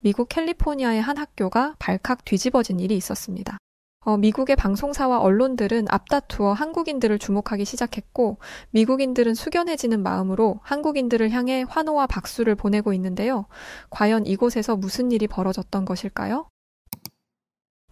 미국 캘리포니아의 한 학교가 발칵 뒤집어진 일이 있었습니다. 미국의 방송사와 언론들은 앞다투어 한국인들을 주목하기 시작했고, 미국인들은 숙연해지는 마음으로 한국인들을 향해 환호와 박수를 보내고 있는데요. 과연 이곳에서 무슨 일이 벌어졌던 것일까요?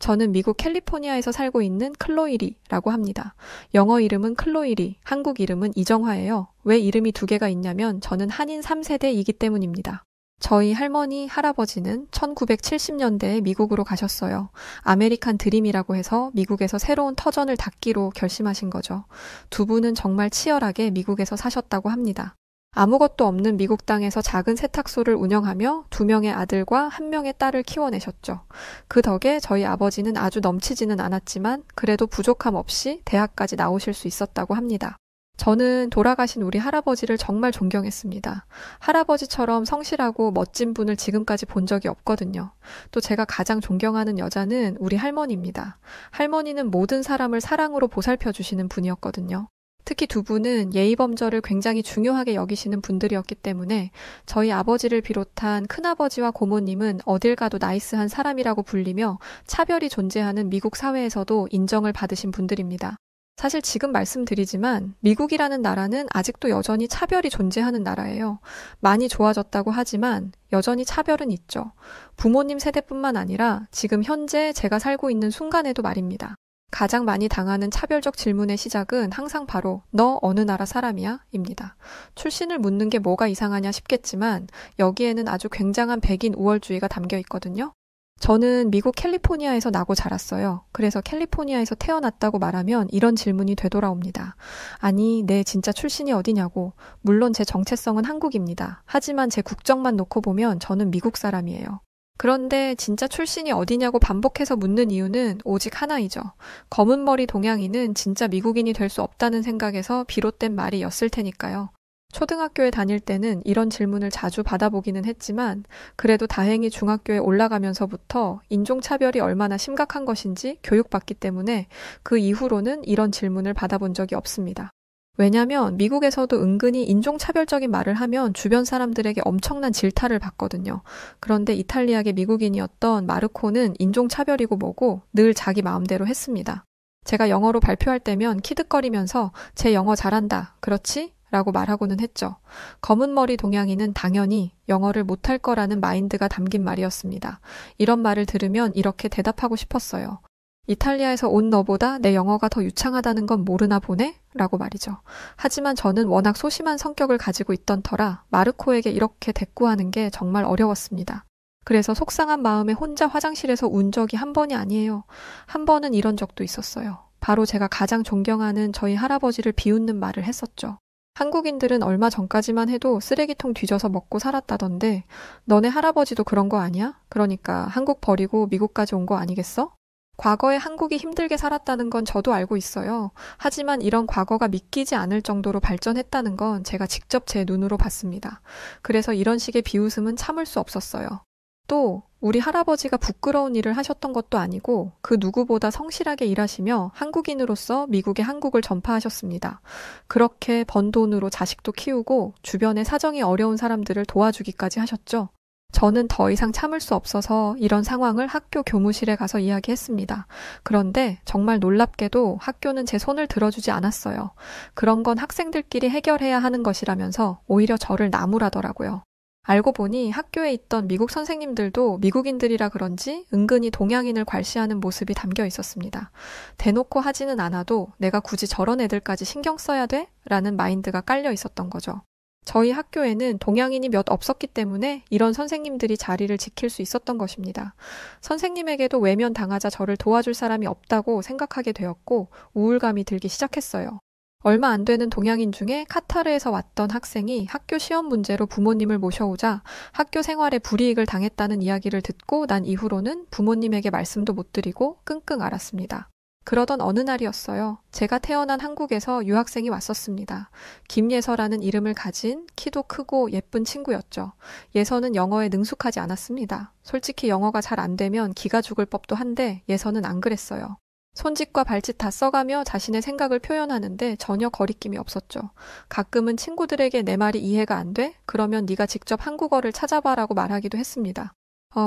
저는 미국 캘리포니아에서 살고 있는 클로이리라고 합니다. 영어 이름은 클로이리, 한국 이름은 이정화예요. 왜 이름이 두 개가 있냐면 저는 한인 3세대이기 때문입니다. 저희 할머니, 할아버지는 1970년대에 미국으로 가셨어요. 아메리칸 드림이라고 해서 미국에서 새로운 터전을 닫기로 결심하신 거죠. 두 분은 정말 치열하게 미국에서 사셨다고 합니다. 아무것도 없는 미국 땅에서 작은 세탁소를 운영하며 2명의 아들과 1명의 딸을 키워내셨죠. 그 덕에 저희 아버지는 아주 넘치지는 않았지만 그래도 부족함 없이 대학까지 나오실 수 있었다고 합니다. 저는 돌아가신 우리 할아버지를 정말 존경했습니다. 할아버지처럼 성실하고 멋진 분을 지금까지 본 적이 없거든요. 또 제가 가장 존경하는 여자는 우리 할머니입니다. 할머니는 모든 사람을 사랑으로 보살펴 주시는 분이었거든요. 특히 두 분은 예의범절을 굉장히 중요하게 여기시는 분들이었기 때문에 저희 아버지를 비롯한 큰아버지와 고모님은 어딜 가도 나이스한 사람이라고 불리며 차별이 존재하는 미국 사회에서도 인정을 받으신 분들입니다. 사실 지금 말씀드리지만 미국이라는 나라는 아직도 여전히 차별이 존재하는 나라예요. 많이 좋아졌다고 하지만 여전히 차별은 있죠. 부모님 세대뿐만 아니라 지금 현재 제가 살고 있는 순간에도 말입니다. 가장 많이 당하는 차별적 질문의 시작은 항상 바로 너 어느 나라 사람이야? 입니다. 출신을 묻는 게 뭐가 이상하냐 싶겠지만 여기에는 아주 굉장한 백인 우월주의가 담겨 있거든요. 저는 미국 캘리포니아에서 나고 자랐어요. 그래서 캘리포니아에서 태어났다고 말하면 이런 질문이 되돌아옵니다. 아니, 내 진짜 출신이 어디냐고. 물론 제 정체성은 한국입니다. 하지만 제 국적만 놓고 보면 저는 미국 사람이에요. 그런데 진짜 출신이 어디냐고 반복해서 묻는 이유는 오직 하나이죠. 검은 머리 동양인은 진짜 미국인이 될 수 없다는 생각에서 비롯된 말이었을 테니까요. 초등학교에 다닐 때는 이런 질문을 자주 받아보기는 했지만 그래도 다행히 중학교에 올라가면서부터 인종차별이 얼마나 심각한 것인지 교육받기 때문에 그 이후로는 이런 질문을 받아본 적이 없습니다. 왜냐면 미국에서도 은근히 인종차별적인 말을 하면 주변 사람들에게 엄청난 질타를 받거든요. 그런데 이탈리아계 미국인이었던 마르코는 인종차별이고 뭐고 늘 자기 마음대로 했습니다. 제가 영어로 발표할 때면 키득거리면서 제 영어 잘한다. 그렇지? 라고 말하고는 했죠. 검은 머리 동양인은 당연히 영어를 못할 거라는 마인드가 담긴 말이었습니다. 이런 말을 들으면 이렇게 대답하고 싶었어요. 이탈리아에서 온 너보다 내 영어가 더 유창하다는 건 모르나 보네? 라고 말이죠. 하지만 저는 워낙 소심한 성격을 가지고 있던 터라 마르코에게 이렇게 대꾸하는 게 정말 어려웠습니다. 그래서 속상한 마음에 혼자 화장실에서 운 적이 한 번이 아니에요. 한 번은 이런 적도 있었어요. 바로 제가 가장 존경하는 저희 할아버지를 비웃는 말을 했었죠. 한국인들은 얼마 전까지만 해도 쓰레기통 뒤져서 먹고 살았다던데 너네 할아버지도 그런 거 아니야? 그러니까 한국 버리고 미국까지 온 거 아니겠어? 과거에 한국이 힘들게 살았다는 건 저도 알고 있어요. 하지만 이런 과거가 믿기지 않을 정도로 발전했다는 건 제가 직접 제 눈으로 봤습니다. 그래서 이런 식의 비웃음은 참을 수 없었어요. 또 우리 할아버지가 부끄러운 일을 하셨던 것도 아니고 그 누구보다 성실하게 일하시며 한국인으로서 미국의 한국을 전파하셨습니다. 그렇게 번 돈으로 자식도 키우고 주변에 사정이 어려운 사람들을 도와주기까지 하셨죠. 저는 더 이상 참을 수 없어서 이런 상황을 학교 교무실에 가서 이야기했습니다. 그런데 정말 놀랍게도 학교는 제 손을 들어주지 않았어요. 그런 건 학생들끼리 해결해야 하는 것이라면서 오히려 저를 나무라더라고요. 알고 보니 학교에 있던 미국 선생님들도 미국인들이라 그런지 은근히 동양인을 괄시하는 모습이 담겨 있었습니다. 대놓고 하지는 않아도 내가 굳이 저런 애들까지 신경 써야 돼? 라는 마인드가 깔려 있었던 거죠. 저희 학교에는 동양인이 몇 없었기 때문에 이런 선생님들이 자리를 지킬 수 있었던 것입니다. 선생님에게도 외면당하자 저를 도와줄 사람이 없다고 생각하게 되었고 우울감이 들기 시작했어요. 얼마 안 되는 동양인 중에 카타르에서 왔던 학생이 학교 시험 문제로 부모님을 모셔오자 학교 생활에 불이익을 당했다는 이야기를 듣고 난 이후로는 부모님에게 말씀도 못 드리고 끙끙 앓았습니다. 그러던 어느 날이었어요. 제가 태어난 한국에서 유학생이 왔었습니다. 김예서라는 이름을 가진 키도 크고 예쁜 친구였죠. 예서는 영어에 능숙하지 않았습니다. 솔직히 영어가 잘 안 되면 기가 죽을 법도 한데 예서는 안 그랬어요. 손짓과 발짓 다 써가며 자신의 생각을 표현하는데 전혀 거리낌이 없었죠. 가끔은 친구들에게 내 말이 이해가 안 돼? 그러면 네가 직접 한국어를 찾아봐라고 말하기도 했습니다.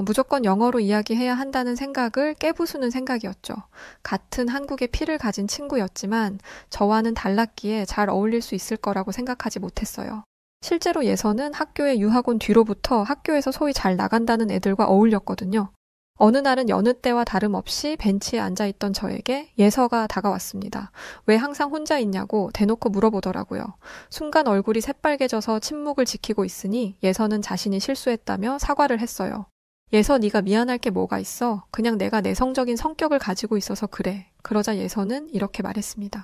무조건 영어로 이야기해야 한다는 생각을 깨부수는 생각이었죠. 같은 한국의 피를 가진 친구였지만 저와는 달랐기에 잘 어울릴 수 있을 거라고 생각하지 못했어요. 실제로 예서는 학교에 유학 온 뒤로부터 학교에서 소위 잘 나간다는 애들과 어울렸거든요. 어느 날은 여느 때와 다름없이 벤치에 앉아있던 저에게 예서가 다가왔습니다. 왜 항상 혼자 있냐고 대놓고 물어보더라고요. 순간 얼굴이 새빨개져서 침묵을 지키고 있으니 예서는 자신이 실수했다며 사과를 했어요. 예서, 네가 미안할 게 뭐가 있어? 그냥 내가 내성적인 성격을 가지고 있어서 그래. 그러자 예서는 이렇게 말했습니다.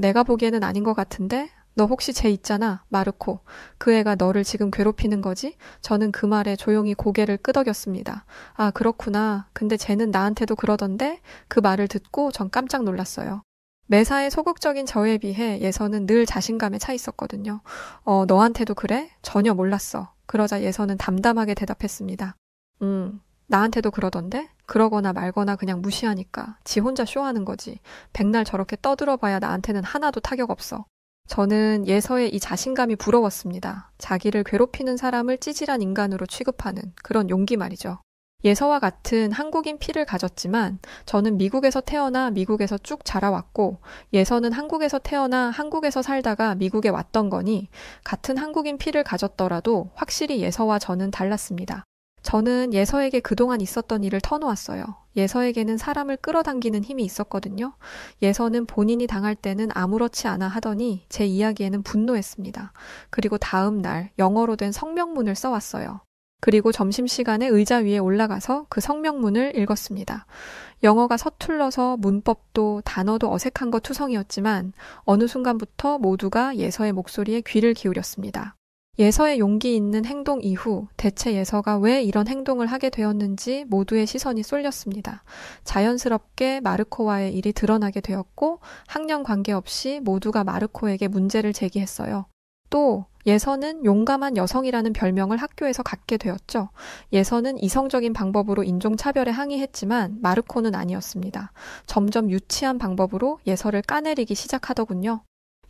내가 보기에는 아닌 것 같은데? 너 혹시 쟤 있잖아, 마르코. 그 애가 너를 지금 괴롭히는 거지? 저는 그 말에 조용히 고개를 끄덕였습니다. 아, 그렇구나. 근데 쟤는 나한테도 그러던데? 그 말을 듣고 전 깜짝 놀랐어요. 매사에 소극적인 저에 비해 예서는 늘 자신감에 차 있었거든요. 너한테도 그래? 전혀 몰랐어. 그러자 예서는 담담하게 대답했습니다. 나한테도 그러던데? 그러거나 말거나 그냥 무시하니까. 지 혼자 쇼하는 거지. 백날 저렇게 떠들어봐야 나한테는 하나도 타격 없어. 저는 예서의 이 자신감이 부러웠습니다. 자기를 괴롭히는 사람을 찌질한 인간으로 취급하는 그런 용기 말이죠. 예서와 같은 한국인 피를 가졌지만 저는 미국에서 태어나 미국에서 쭉 자라왔고 예서는 한국에서 태어나 한국에서 살다가 미국에 왔던 거니 같은 한국인 피를 가졌더라도 확실히 예서와 저는 달랐습니다. 저는 예서에게 그동안 있었던 일을 터놓았어요. 예서에게는 사람을 끌어당기는 힘이 있었거든요. 예서는 본인이 당할 때는 아무렇지 않아 하더니 제 이야기에는 분노했습니다. 그리고 다음 날 영어로 된 성명문을 써왔어요. 그리고 점심시간에 의자 위에 올라가서 그 성명문을 읽었습니다. 영어가 서툴러서 문법도 단어도 어색한 것 투성이었지만 어느 순간부터 모두가 예서의 목소리에 귀를 기울였습니다. 예서의 용기 있는 행동 이후 대체 예서가 왜 이런 행동을 하게 되었는지 모두의 시선이 쏠렸습니다. 자연스럽게 마르코와의 일이 드러나게 되었고 학년 관계없이 모두가 마르코에게 문제를 제기했어요. 또 예서는 용감한 여성이라는 별명을 학교에서 갖게 되었죠. 예서는 이성적인 방법으로 인종차별에 항의했지만 마르코는 아니었습니다. 점점 유치한 방법으로 예서를 까내리기 시작하더군요.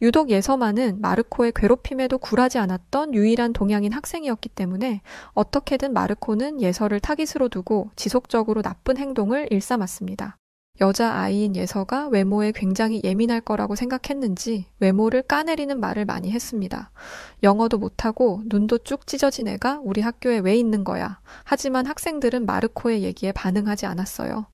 유독 예서만은 마르코의 괴롭힘에도 굴하지 않았던 유일한 동양인 학생이었기 때문에 어떻게든 마르코는 예서를 타깃으로 두고 지속적으로 나쁜 행동을 일삼았습니다. 여자아이인 예서가 외모에 굉장히 예민할 거라고 생각했는지 외모를 까내리는 말을 많이 했습니다. 영어도 못하고 눈도 쭉 찢어진 애가 우리 학교에 왜 있는 거야. 하지만 학생들은 마르코의 얘기에 반응하지 않았어요.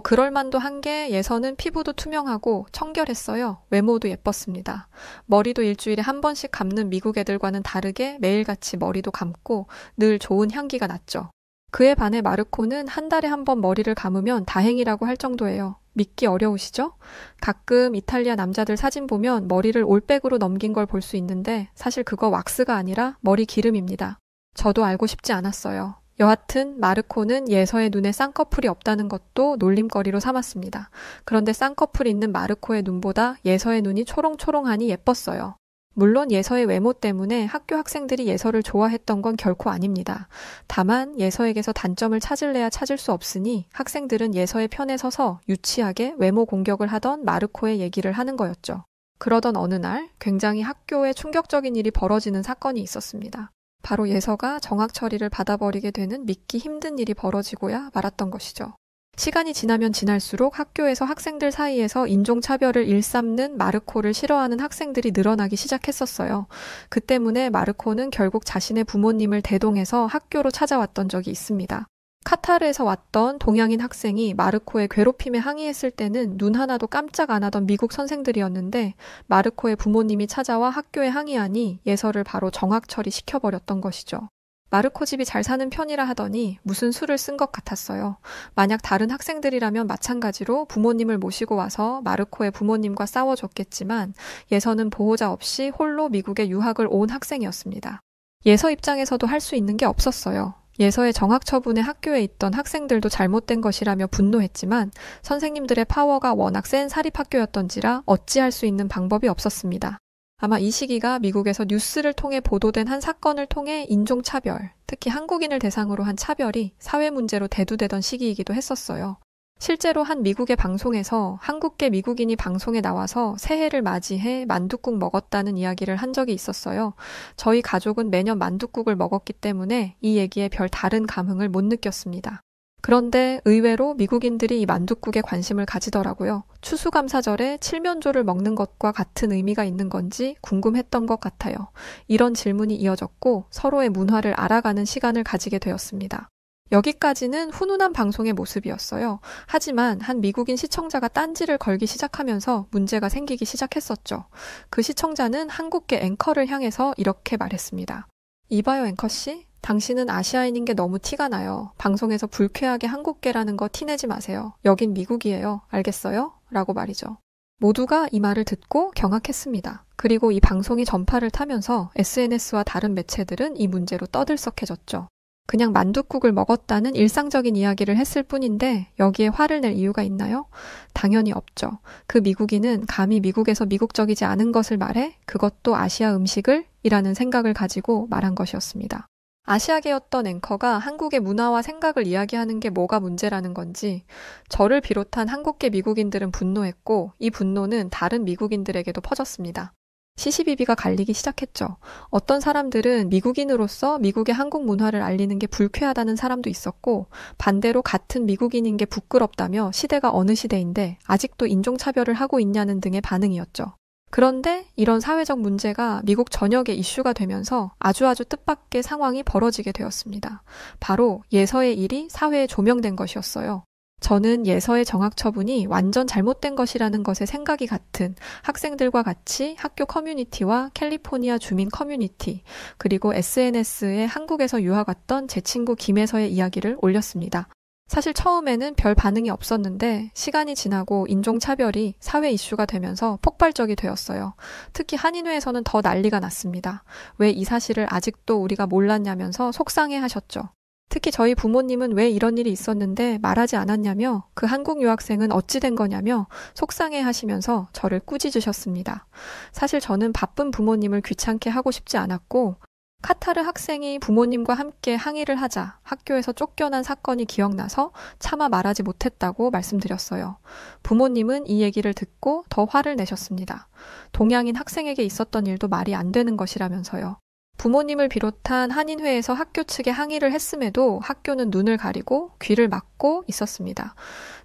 그럴만도 한 게 예서는 피부도 투명하고 청결했어요. 외모도 예뻤습니다. 머리도 일주일에 한 번씩 감는 미국 애들과는 다르게 매일같이 머리도 감고 늘 좋은 향기가 났죠. 그에 반해 마르코는 한 달에 한 번 머리를 감으면 다행이라고 할 정도예요. 믿기 어려우시죠? 가끔 이탈리아 남자들 사진 보면 머리를 올백으로 넘긴 걸 볼 수 있는데 사실 그거 왁스가 아니라 머리 기름입니다. 저도 알고 싶지 않았어요. 여하튼 마르코는 예서의 눈에 쌍꺼풀이 없다는 것도 놀림거리로 삼았습니다. 그런데 쌍꺼풀이 있는 마르코의 눈보다 예서의 눈이 초롱초롱하니 예뻤어요. 물론 예서의 외모 때문에 학교 학생들이 예서를 좋아했던 건 결코 아닙니다. 다만 예서에게서 단점을 찾을래야 찾을 수 없으니 학생들은 예서의 편에 서서 유치하게 외모 공격을 하던 마르코의 얘기를 하는 거였죠. 그러던 어느 날 굉장히 학교에 충격적인 일이 벌어지는 사건이 있었습니다. 바로 예서가 정학 처리를 받아버리게 되는 믿기 힘든 일이 벌어지고야 말았던 것이죠. 시간이 지나면 지날수록 학교에서 학생들 사이에서 인종차별을 일삼는 마르코를 싫어하는 학생들이 늘어나기 시작했었어요. 그 때문에 마르코는 결국 자신의 부모님을 대동해서 학교로 찾아왔던 적이 있습니다. 카타르에서 왔던 동양인 학생이 마르코의 괴롭힘에 항의했을 때는 눈 하나도 깜짝 안 하던 미국 선생들이었는데 마르코의 부모님이 찾아와 학교에 항의하니 예서를 바로 정학 처리시켜버렸던 것이죠. 마르코 집이 잘 사는 편이라 하더니 무슨 수를 쓴 것 같았어요. 만약 다른 학생들이라면 마찬가지로 부모님을 모시고 와서 마르코의 부모님과 싸워줬겠지만 예서는 보호자 없이 홀로 미국에 유학을 온 학생이었습니다. 예서 입장에서도 할 수 있는 게 없었어요. 예서의 정학 처분에 학교에 있던 학생들도 잘못된 것이라며 분노했지만 선생님들의 파워가 워낙 센 사립학교였던지라 어찌할 수 있는 방법이 없었습니다. 아마 이 시기가 미국에서 뉴스를 통해 보도된 한 사건을 통해 인종차별, 특히 한국인을 대상으로 한 차별이 사회 문제로 대두되던 시기이기도 했었어요. 실제로 한 미국의 방송에서 한국계 미국인이 방송에 나와서 새해를 맞이해 만둣국 먹었다는 이야기를 한 적이 있었어요. 저희 가족은 매년 만둣국을 먹었기 때문에 이 얘기에 별 다른 감흥을 못 느꼈습니다. 그런데 의외로 미국인들이 이 만둣국에 관심을 가지더라고요. 추수감사절에 칠면조를 먹는 것과 같은 의미가 있는 건지 궁금했던 것 같아요. 이런 질문이 이어졌고 서로의 문화를 알아가는 시간을 가지게 되었습니다. 여기까지는 훈훈한 방송의 모습이었어요. 하지만 한 미국인 시청자가 딴지를 걸기 시작하면서 문제가 생기기 시작했었죠. 그 시청자는 한국계 앵커를 향해서 이렇게 말했습니다. 이봐요, 앵커씨. 당신은 아시아인인 게 너무 티가 나요. 방송에서 불쾌하게 한국계라는 거 티내지 마세요. 여긴 미국이에요. 알겠어요? 라고 말이죠. 모두가 이 말을 듣고 경악했습니다. 그리고 이 방송이 전파를 타면서 SNS와 다른 매체들은 이 문제로 떠들썩해졌죠. 그냥 만둣국을 먹었다는 일상적인 이야기를 했을 뿐인데 여기에 화를 낼 이유가 있나요? 당연히 없죠. 그 미국인은 감히 미국에서 미국적이지 않은 것을 말해 그것도 아시아 음식을? 이라는 생각을 가지고 말한 것이었습니다. 아시아계였던 앵커가 한국의 문화와 생각을 이야기하는 게 뭐가 문제라는 건지 저를 비롯한 한국계 미국인들은 분노했고 이 분노는 다른 미국인들에게도 퍼졌습니다. 시시비비가 갈리기 시작했죠. 어떤 사람들은 미국인으로서 미국의 한국 문화를 알리는 게 불쾌하다는 사람도 있었고 반대로 같은 미국인인 게 부끄럽다며 시대가 어느 시대인데 아직도 인종차별을 하고 있냐는 등의 반응이었죠. 그런데 이런 사회적 문제가 미국 전역에 이슈가 되면서 아주 뜻밖의 상황이 벌어지게 되었습니다. 바로 예서의 일이 사회에 조명된 것이었어요. 저는 예서의 정학 처분이 완전 잘못된 것이라는 것에 생각이 같은 학생들과 같이 학교 커뮤니티와 캘리포니아 주민 커뮤니티, 그리고 SNS에 한국에서 유학 왔던 제 친구 김혜서의 이야기를 올렸습니다. 사실 처음에는 별 반응이 없었는데 시간이 지나고 인종차별이 사회 이슈가 되면서 폭발적이 되었어요. 특히 한인회에서는 더 난리가 났습니다. 왜 이 사실을 아직도 우리가 몰랐냐면서 속상해 하셨죠. 특히 저희 부모님은 왜 이런 일이 있었는데 말하지 않았냐며 그 한국 유학생은 어찌 된 거냐며 속상해 하시면서 저를 꾸짖으셨습니다. 사실 저는 바쁜 부모님을 귀찮게 하고 싶지 않았고 카타르 학생이 부모님과 함께 항의를 하자 학교에서 쫓겨난 사건이 기억나서 차마 말하지 못했다고 말씀드렸어요. 부모님은 이 얘기를 듣고 더 화를 내셨습니다. 동양인 학생에게 있었던 일도 말이 안 되는 것이라면서요. 부모님을 비롯한 한인회에서 학교 측에 항의를 했음에도 학교는 눈을 가리고 귀를 막고 있었습니다.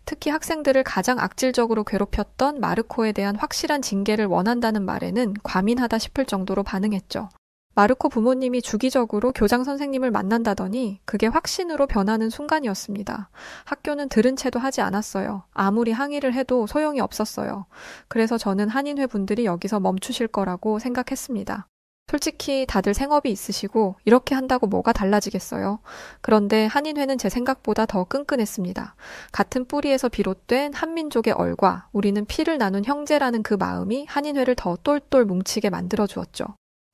특히 학생들을 가장 악질적으로 괴롭혔던 마르코에 대한 확실한 징계를 원한다는 말에는 과민하다 싶을 정도로 반응했죠. 마르코 부모님이 주기적으로 교장 선생님을 만난다더니 그게 확신으로 변하는 순간이었습니다. 학교는 들은 채도 하지 않았어요. 아무리 항의를 해도 소용이 없었어요. 그래서 저는 한인회 분들이 여기서 멈추실 거라고 생각했습니다. 솔직히 다들 생업이 있으시고 이렇게 한다고 뭐가 달라지겠어요. 그런데 한인회는 제 생각보다 더 끈끈했습니다. 같은 뿌리에서 비롯된 한민족의 얼과 우리는 피를 나눈 형제라는 그 마음이 한인회를 더 똘똘 뭉치게 만들어 주었죠.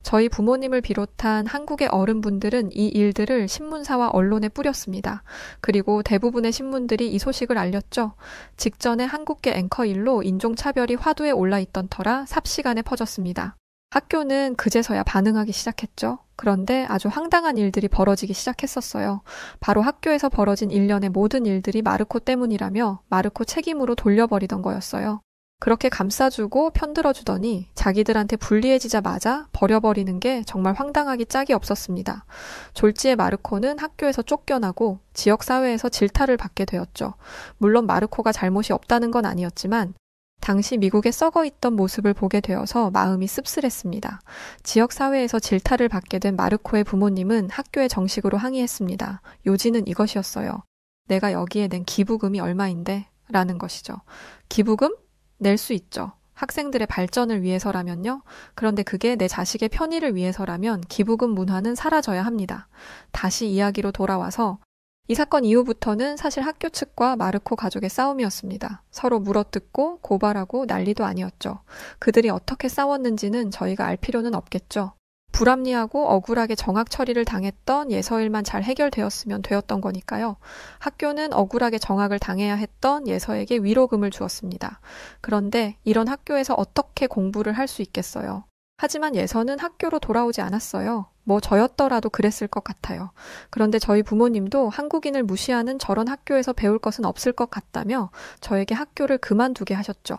저희 부모님을 비롯한 한국의 어른분들은 이 일들을 신문사와 언론에 뿌렸습니다. 그리고 대부분의 신문들이 이 소식을 알렸죠. 직전에 한국계 앵커 일로 인종차별이 화두에 올라있던 터라 삽시간에 퍼졌습니다. 학교는 그제서야 반응하기 시작했죠. 그런데 아주 황당한 일들이 벌어지기 시작했었어요. 바로 학교에서 벌어진 일련의 모든 일들이 마르코 때문이라며 마르코 책임으로 돌려버리던 거였어요. 그렇게 감싸주고 편들어주더니 자기들한테 불리해지자마자 버려버리는 게 정말 황당하기 짝이 없었습니다. 졸지에 마르코는 학교에서 쫓겨나고 지역사회에서 질타를 받게 되었죠. 물론 마르코가 잘못이 없다는 건 아니었지만 당시 미국에 썩어있던 모습을 보게 되어서 마음이 씁쓸했습니다. 지역사회에서 질타를 받게 된 마르코의 부모님은 학교에 정식으로 항의했습니다. 요지는 이것이었어요. 내가 여기에 낸 기부금이 얼마인데? 라는 것이죠. 기부금? 낼 수 있죠. 학생들의 발전을 위해서라면요. 그런데 그게 내 자식의 편의를 위해서라면 기부금 문화는 사라져야 합니다. 다시 이야기로 돌아와서 이 사건 이후부터는 사실 학교 측과 마르코 가족의 싸움이었습니다. 서로 물어뜯고 고발하고 난리도 아니었죠. 그들이 어떻게 싸웠는지는 저희가 알 필요는 없겠죠. 불합리하고 억울하게 정학 처리를 당했던 예서일만 잘 해결되었으면 되었던 거니까요. 학교는 억울하게 정학을 당해야 했던 예서에게 위로금을 주었습니다. 그런데 이런 학교에서 어떻게 공부를 할 수 있겠어요? 하지만 예서는 학교로 돌아오지 않았어요. 뭐 저였더라도 그랬을 것 같아요. 그런데 저희 부모님도 한국인을 무시하는 저런 학교에서 배울 것은 없을 것 같다며 저에게 학교를 그만두게 하셨죠.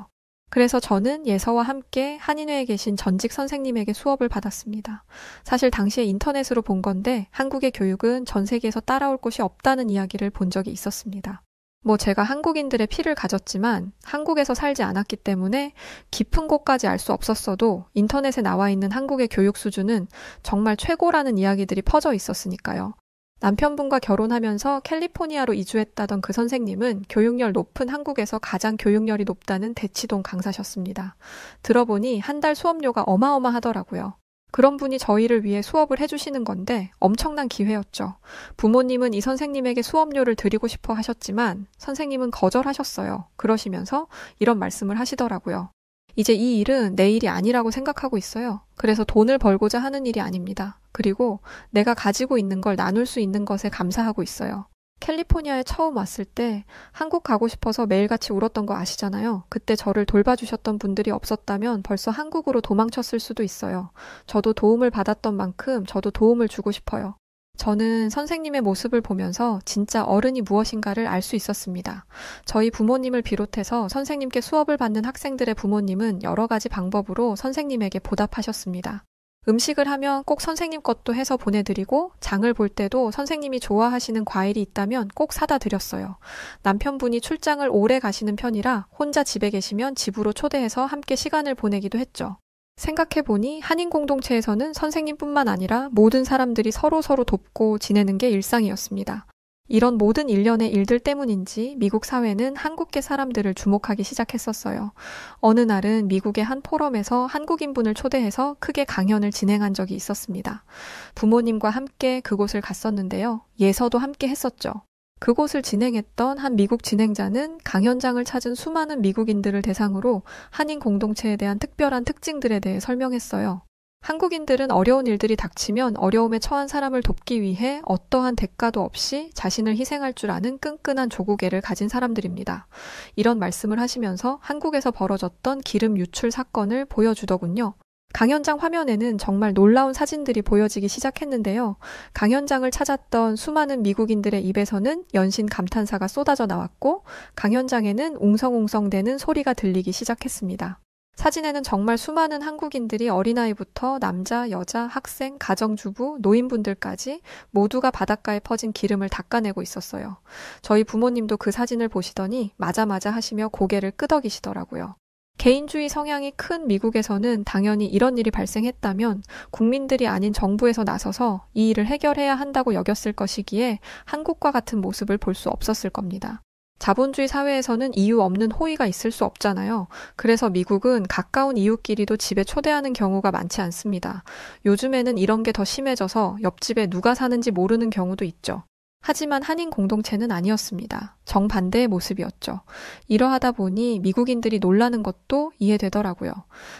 그래서 저는 예서와 함께 한인회에 계신 전직 선생님에게 수업을 받았습니다. 사실 당시에 인터넷으로 본 건데 한국의 교육은 전 세계에서 따라올 곳이 없다는 이야기를 본 적이 있었습니다. 뭐 제가 한국인들의 피를 가졌지만 한국에서 살지 않았기 때문에 깊은 곳까지 알 수 없었어도 인터넷에 나와 있는 한국의 교육 수준은 정말 최고라는 이야기들이 퍼져 있었으니까요. 남편분과 결혼하면서 캘리포니아로 이주했다던 그 선생님은 교육열 높은 한국에서 가장 교육열이 높다는 대치동 강사셨습니다. 들어보니 한 달 수업료가 어마어마하더라고요. 그런 분이 저희를 위해 수업을 해주시는 건데 엄청난 기회였죠. 부모님은 이 선생님에게 수업료를 드리고 싶어 하셨지만 선생님은 거절하셨어요. 그러시면서 이런 말씀을 하시더라고요. 이제 이 일은 내 일이 아니라고 생각하고 있어요. 그래서 돈을 벌고자 하는 일이 아닙니다. 그리고 내가 가지고 있는 걸 나눌 수 있는 것에 감사하고 있어요. 캘리포니아에 처음 왔을 때 한국 가고 싶어서 매일같이 울었던 거 아시잖아요. 그때 저를 돌봐주셨던 분들이 없었다면 벌써 한국으로 도망쳤을 수도 있어요. 저도 도움을 받았던 만큼 저도 도움을 주고 싶어요. 저는 선생님의 모습을 보면서 진짜 어른이 무엇인가를 알 수 있었습니다. 저희 부모님을 비롯해서 선생님께 수업을 받는 학생들의 부모님은 여러 가지 방법으로 선생님에게 보답하셨습니다. 음식을 하면 꼭 선생님 것도 해서 보내드리고 장을 볼 때도 선생님이 좋아하시는 과일이 있다면 꼭 사다 드렸어요. 남편분이 출장을 오래 가시는 편이라 혼자 집에 계시면 집으로 초대해서 함께 시간을 보내기도 했죠. 생각해보니 한인 공동체에서는 선생님뿐만 아니라 모든 사람들이 서로서로 돕고 지내는 게 일상이었습니다. 이런 모든 일련의 일들 때문인지 미국 사회는 한국계 사람들을 주목하기 시작했었어요. 어느 날은 미국의 한 포럼에서 한국인분을 초대해서 크게 강연을 진행한 적이 있었습니다. 부모님과 함께 그곳을 갔었는데요. 예서도 함께 했었죠. 그곳을 진행했던 한 미국 진행자는 강연장을 찾은 수많은 미국인들을 대상으로 한인 공동체에 대한 특별한 특징들에 대해 설명했어요. 한국인들은 어려운 일들이 닥치면 어려움에 처한 사람을 돕기 위해 어떠한 대가도 없이 자신을 희생할 줄 아는 끈끈한 조국애를 가진 사람들입니다. 이런 말씀을 하시면서 한국에서 벌어졌던 기름 유출 사건을 보여주더군요. 강연장 화면에는 정말 놀라운 사진들이 보여지기 시작했는데요. 강연장을 찾았던 수많은 미국인들의 입에서는 연신 감탄사가 쏟아져 나왔고 강연장에는 웅성웅성대는 소리가 들리기 시작했습니다. 사진에는 정말 수많은 한국인들이 어린아이부터 남자, 여자, 학생, 가정주부, 노인분들까지 모두가 바닷가에 퍼진 기름을 닦아내고 있었어요. 저희 부모님도 그 사진을 보시더니 맞아 하시며 고개를 끄덕이시더라고요. 개인주의 성향이 큰 미국에서는 당연히 이런 일이 발생했다면 국민들이 아닌 정부에서 나서서 이 일을 해결해야 한다고 여겼을 것이기에 한국과 같은 모습을 볼 수 없었을 겁니다. 자본주의 사회에서는 이유 없는 호의가 있을 수 없잖아요. 그래서 미국은 가까운 이웃끼리도 집에 초대하는 경우가 많지 않습니다. 요즘에는 이런 게 더 심해져서 옆집에 누가 사는지 모르는 경우도 있죠. 하지만 한인 공동체는 아니었습니다. 정반대의 모습이었죠. 이러하다 보니 미국인들이 놀라는 것도 이해되더라고요.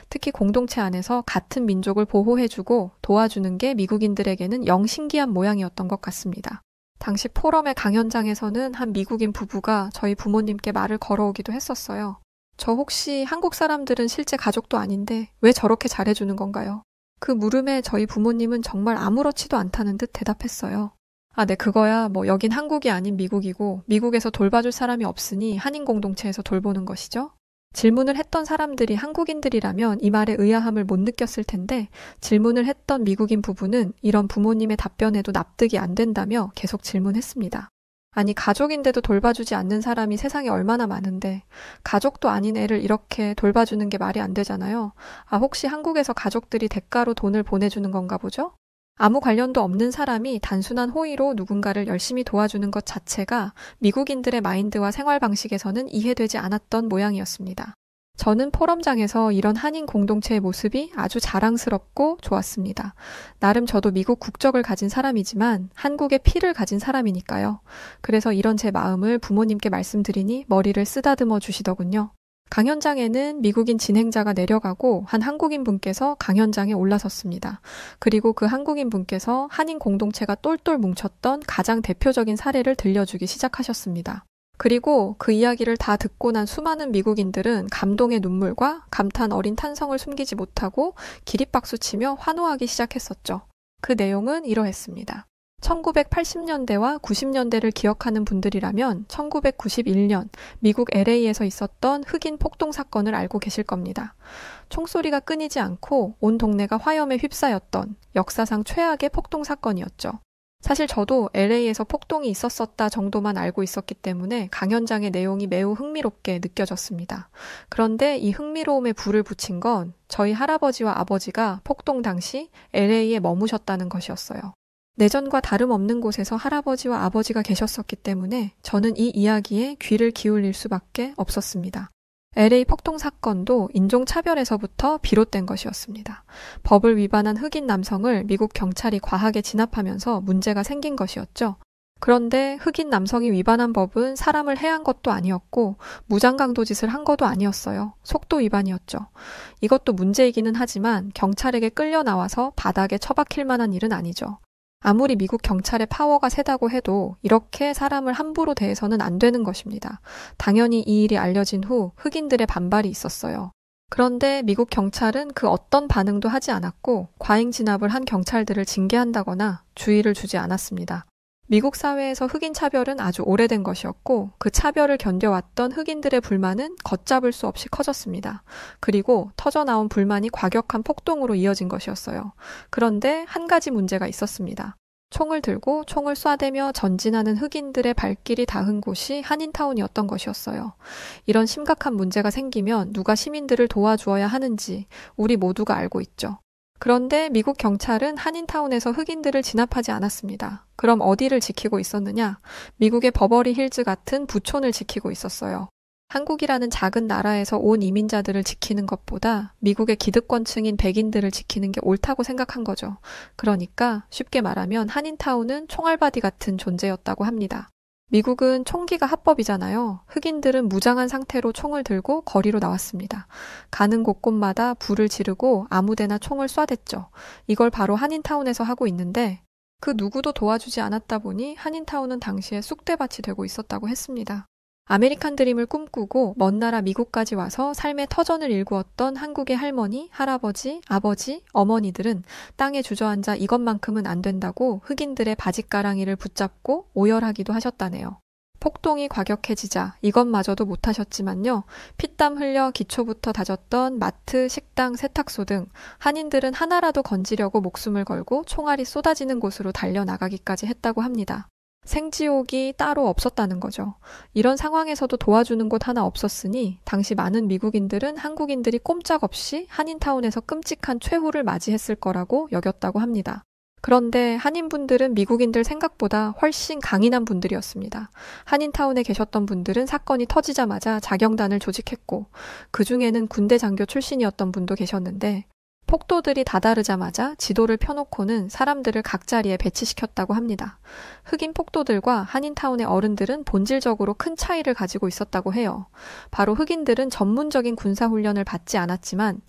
특히 공동체 안에서 같은 민족을 보호해주고 도와주는 게 미국인들에게는 영 신기한 모양이었던 것 같습니다. 당시 포럼의 강연장에서는 한 미국인 부부가 저희 부모님께 말을 걸어오기도 했었어요. 저 혹시 한국 사람들은 실제 가족도 아닌데 왜 저렇게 잘해주는 건가요? 그 물음에 저희 부모님은 정말 아무렇지도 않다는 듯 대답했어요. 아, 네, 그거야. 뭐 여긴 한국이 아닌 미국이고 미국에서 돌봐줄 사람이 없으니 한인 공동체에서 돌보는 것이죠. 질문을 했던 사람들이 한국인들이라면 이 말의 의아함을 못 느꼈을 텐데 질문을 했던 미국인 부부는 이런 부모님의 답변에도 납득이 안 된다며 계속 질문했습니다. 아니, 가족인데도 돌봐주지 않는 사람이 세상에 얼마나 많은데 가족도 아닌 애를 이렇게 돌봐주는 게 말이 안 되잖아요. 아, 혹시 한국에서 가족들이 대가로 돈을 보내주는 건가 보죠? 아무 관련도 없는 사람이 단순한 호의로 누군가를 열심히 도와주는 것 자체가 미국인들의 마인드와 생활 방식에서는 이해되지 않았던 모양이었습니다. 저는 포럼장에서 이런 한인 공동체의 모습이 아주 자랑스럽고 좋았습니다. 나름 저도 미국 국적을 가진 사람이지만 한국의 피를 가진 사람이니까요. 그래서 이런 제 마음을 부모님께 말씀드리니 머리를 쓰다듬어 주시더군요. 강연장에는 미국인 진행자가 내려가고 한 한국인 분께서 강연장에 올라섰습니다. 그리고 그 한국인 분께서 한인 공동체가 똘똘 뭉쳤던 가장 대표적인 사례를 들려주기 시작하셨습니다. 그리고 그 이야기를 다 듣고 난 수많은 미국인들은 감동의 눈물과 감탄 어린 탄성을 숨기지 못하고 기립박수치며 환호하기 시작했었죠. 그 내용은 이러했습니다. 1980년대와 90년대를 기억하는 분들이라면 1991년 미국 LA에서 있었던 흑인 폭동 사건을 알고 계실 겁니다. 총소리가 끊이지 않고 온 동네가 화염에 휩싸였던 역사상 최악의 폭동 사건이었죠. 사실 저도 LA에서 폭동이 있었었다 정도만 알고 있었기 때문에 강연장의 내용이 매우 흥미롭게 느껴졌습니다. 그런데 이 흥미로움에 불을 붙인 건 저희 할아버지와 아버지가 폭동 당시 LA에 머무셨다는 것이었어요. 내전과 다름없는 곳에서 할아버지와 아버지가 계셨었기 때문에 저는 이 이야기에 귀를 기울일 수밖에 없었습니다. LA 폭동 사건도 인종차별에서부터 비롯된 것이었습니다. 법을 위반한 흑인 남성을 미국 경찰이 과하게 진압하면서 문제가 생긴 것이었죠. 그런데 흑인 남성이 위반한 법은 사람을 해한 것도 아니었고 무장강도 짓을 한 것도 아니었어요. 속도 위반이었죠. 이것도 문제이기는 하지만 경찰에게 끌려 나와서 바닥에 처박힐 만한 일은 아니죠. 아무리 미국 경찰의 파워가 세다고 해도 이렇게 사람을 함부로 대해서는 안 되는 것입니다. 당연히 이 일이 알려진 후 흑인들의 반발이 있었어요. 그런데 미국 경찰은 그 어떤 반응도 하지 않았고 과잉 진압을 한 경찰들을 징계한다거나 주의를 주지 않았습니다. 미국 사회에서 흑인 차별은 아주 오래된 것이었고 그 차별을 견뎌왔던 흑인들의 불만은 걷잡을 수 없이 커졌습니다. 그리고 터져나온 불만이 과격한 폭동으로 이어진 것이었어요. 그런데 한 가지 문제가 있었습니다. 총을 들고 총을 쏴대며 전진하는 흑인들의 발길이 닿은 곳이 한인타운이었던 것이었어요. 이런 심각한 문제가 생기면 누가 시민들을 도와주어야 하는지 우리 모두가 알고 있죠. 그런데 미국 경찰은 한인타운에서 흑인들을 진압하지 않았습니다. 그럼 어디를 지키고 있었느냐? 미국의 버버리 힐즈 같은 부촌을 지키고 있었어요. 한국이라는 작은 나라에서 온 이민자들을 지키는 것보다 미국의 기득권층인 백인들을 지키는 게 옳다고 생각한 거죠. 그러니까 쉽게 말하면 한인타운은 총알바디 같은 존재였다고 합니다. 미국은 총기가 합법이잖아요. 흑인들은 무장한 상태로 총을 들고 거리로 나왔습니다. 가는 곳곳마다 불을 지르고 아무데나 총을 쏴댔죠. 이걸 바로 한인타운에서 하고 있는데 그 누구도 도와주지 않았다 보니 한인타운은 당시에 쑥대밭이 되고 있었다고 했습니다. 아메리칸 드림을 꿈꾸고 먼 나라 미국까지 와서 삶의 터전을 일구었던 한국의 할머니, 할아버지, 아버지, 어머니들은 땅에 주저앉아 이것만큼은 안 된다고 흑인들의 바짓가랑이를 붙잡고 오열하기도 하셨다네요. 폭동이 과격해지자 이것마저도 못하셨지만요. 피땀 흘려 기초부터 다졌던 마트, 식당, 세탁소 등 한인들은 하나라도 건지려고 목숨을 걸고 총알이 쏟아지는 곳으로 달려나가기까지 했다고 합니다. 생지옥이 따로 없었다는 거죠. 이런 상황에서도 도와주는 곳 하나 없었으니 당시 많은 미국인들은 한국인들이 꼼짝없이 한인타운에서 끔찍한 최후를 맞이했을 거라고 여겼다고 합니다. 그런데 한인분들은 미국인들 생각보다 훨씬 강인한 분들이었습니다. 한인타운에 계셨던 분들은 사건이 터지자마자 자경단을 조직했고 그 중에는 군대 장교 출신이었던 분도 계셨는데 폭도들이 다다르자마자 지도를 펴놓고는 사람들을 각 자리에 배치시켰다고 합니다. 흑인 폭도들과 한인타운의 어른들은 본질적으로 큰 차이를 가지고 있었다고 해요. 바로 흑인들은 전문적인 군사훈련을 받지 않았지만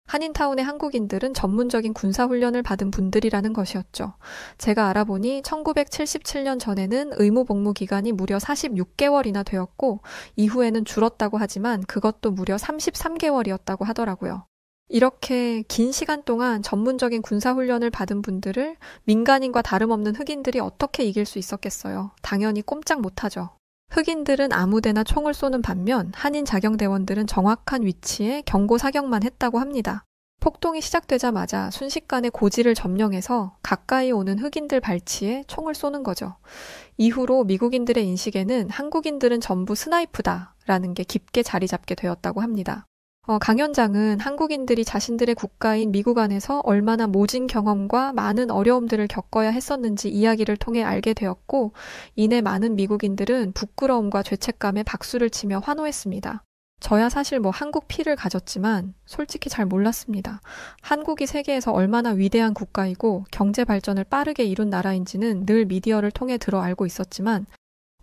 한인타운의 한국인들은 전문적인 군사훈련을 받은 분들이라는 것이었죠. 제가 알아보니 1977년 전에는 의무복무 기간이 무려 46개월이나 되었고 이후에는 줄었다고 하지만 그것도 무려 33개월이었다고 하더라고요. 이렇게 긴 시간 동안 전문적인 군사훈련을 받은 분들을 민간인과 다름없는 흑인들이 어떻게 이길 수 있었겠어요? 당연히 꼼짝 못하죠. 흑인들은 아무데나 총을 쏘는 반면 한인 자경대원들은 정확한 위치에 경고 사격만 했다고 합니다. 폭동이 시작되자마자 순식간에 고지를 점령해서 가까이 오는 흑인들 발치에 총을 쏘는 거죠. 이후로 미국인들의 인식에는 한국인들은 전부 스나이프다라는 게 깊게 자리 잡게 되었다고 합니다. 강연장은 한국인들이 자신들의 국가인 미국 안에서 얼마나 모진 경험과 많은 어려움들을 겪어야 했었는지 이야기를 통해 알게 되었고 이내 많은 미국인들은 부끄러움과 죄책감에 박수를 치며 환호했습니다. 저야 사실 한국 피를 가졌지만 솔직히 잘 몰랐습니다. 한국이 세계에서 얼마나 위대한 국가이고 경제 발전을 빠르게 이룬 나라인지는 늘 미디어를 통해 들어 알고 있었지만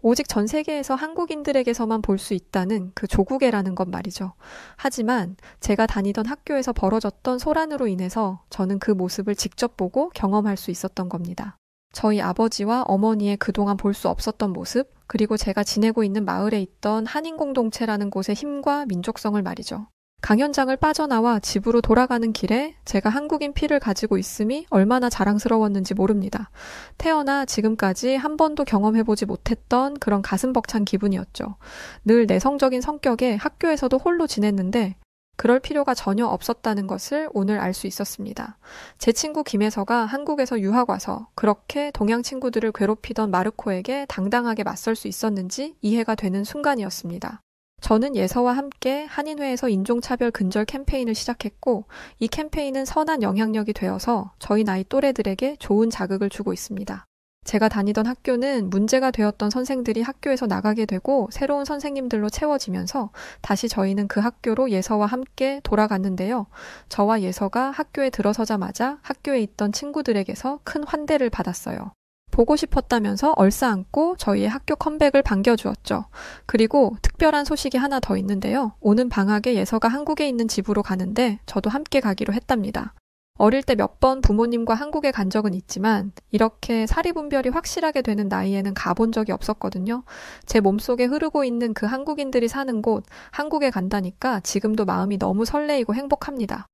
오직 전 세계에서 한국인들에게서만 볼 수 있다는 그 조국애라는 것 말이죠. 하지만 제가 다니던 학교에서 벌어졌던 소란으로 인해서 저는 그 모습을 직접 보고 경험할 수 있었던 겁니다. 저희 아버지와 어머니의 그동안 볼 수 없었던 모습, 그리고 제가 지내고 있는 마을에 있던 한인 공동체라는 곳의 힘과 민족성을 말이죠. 강연장을 빠져나와 집으로 돌아가는 길에 제가 한국인 피를 가지고 있음이 얼마나 자랑스러웠는지 모릅니다. 태어나 지금까지 한 번도 경험해보지 못했던 그런 가슴 벅찬 기분이었죠. 늘 내성적인 성격에 학교에서도 홀로 지냈는데 그럴 필요가 전혀 없었다는 것을 오늘 알 수 있었습니다. 제 친구 김혜서가 한국에서 유학 와서 그렇게 동양 친구들을 괴롭히던 마르코에게 당당하게 맞설 수 있었는지 이해가 되는 순간이었습니다. 저는 예서와 함께 한인회에서 인종차별 근절 캠페인을 시작했고 이 캠페인은 선한 영향력이 되어서 저희 나이 또래들에게 좋은 자극을 주고 있습니다. 제가 다니던 학교는 문제가 되었던 선생들이 학교에서 나가게 되고 새로운 선생님들로 채워지면서 다시 저희는 그 학교로 예서와 함께 돌아갔는데요. 저와 예서가 학교에 들어서자마자 학교에 있던 친구들에게서 큰 환대를 받았어요. 보고 싶었다면서 얼싸안고 저희의 학교 컴백을 반겨주었죠. 그리고 특별한 소식이 하나 더 있는데요. 오는 방학에 예서가 한국에 있는 집으로 가는데 저도 함께 가기로 했답니다. 어릴 때 몇 번 부모님과 한국에 간 적은 있지만 이렇게 사리분별이 확실하게 되는 나이에는 가본 적이 없었거든요. 제 몸속에 흐르고 있는 그 한국인들이 사는 곳, 한국에 간다니까 지금도 마음이 너무 설레이고 행복합니다.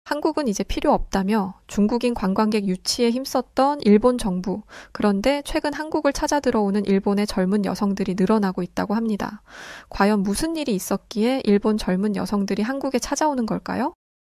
한국은 이제 필요 없다며 중국인 관광객 유치에 힘썼던 일본 정부, 그런데 최근 한국을 찾아 들어오는 일본의 젊은 여성들이 늘어나고 있다고 합니다. 과연 무슨 일이 있었기에 일본 젊은 여성들이 한국에 찾아오는 걸까요?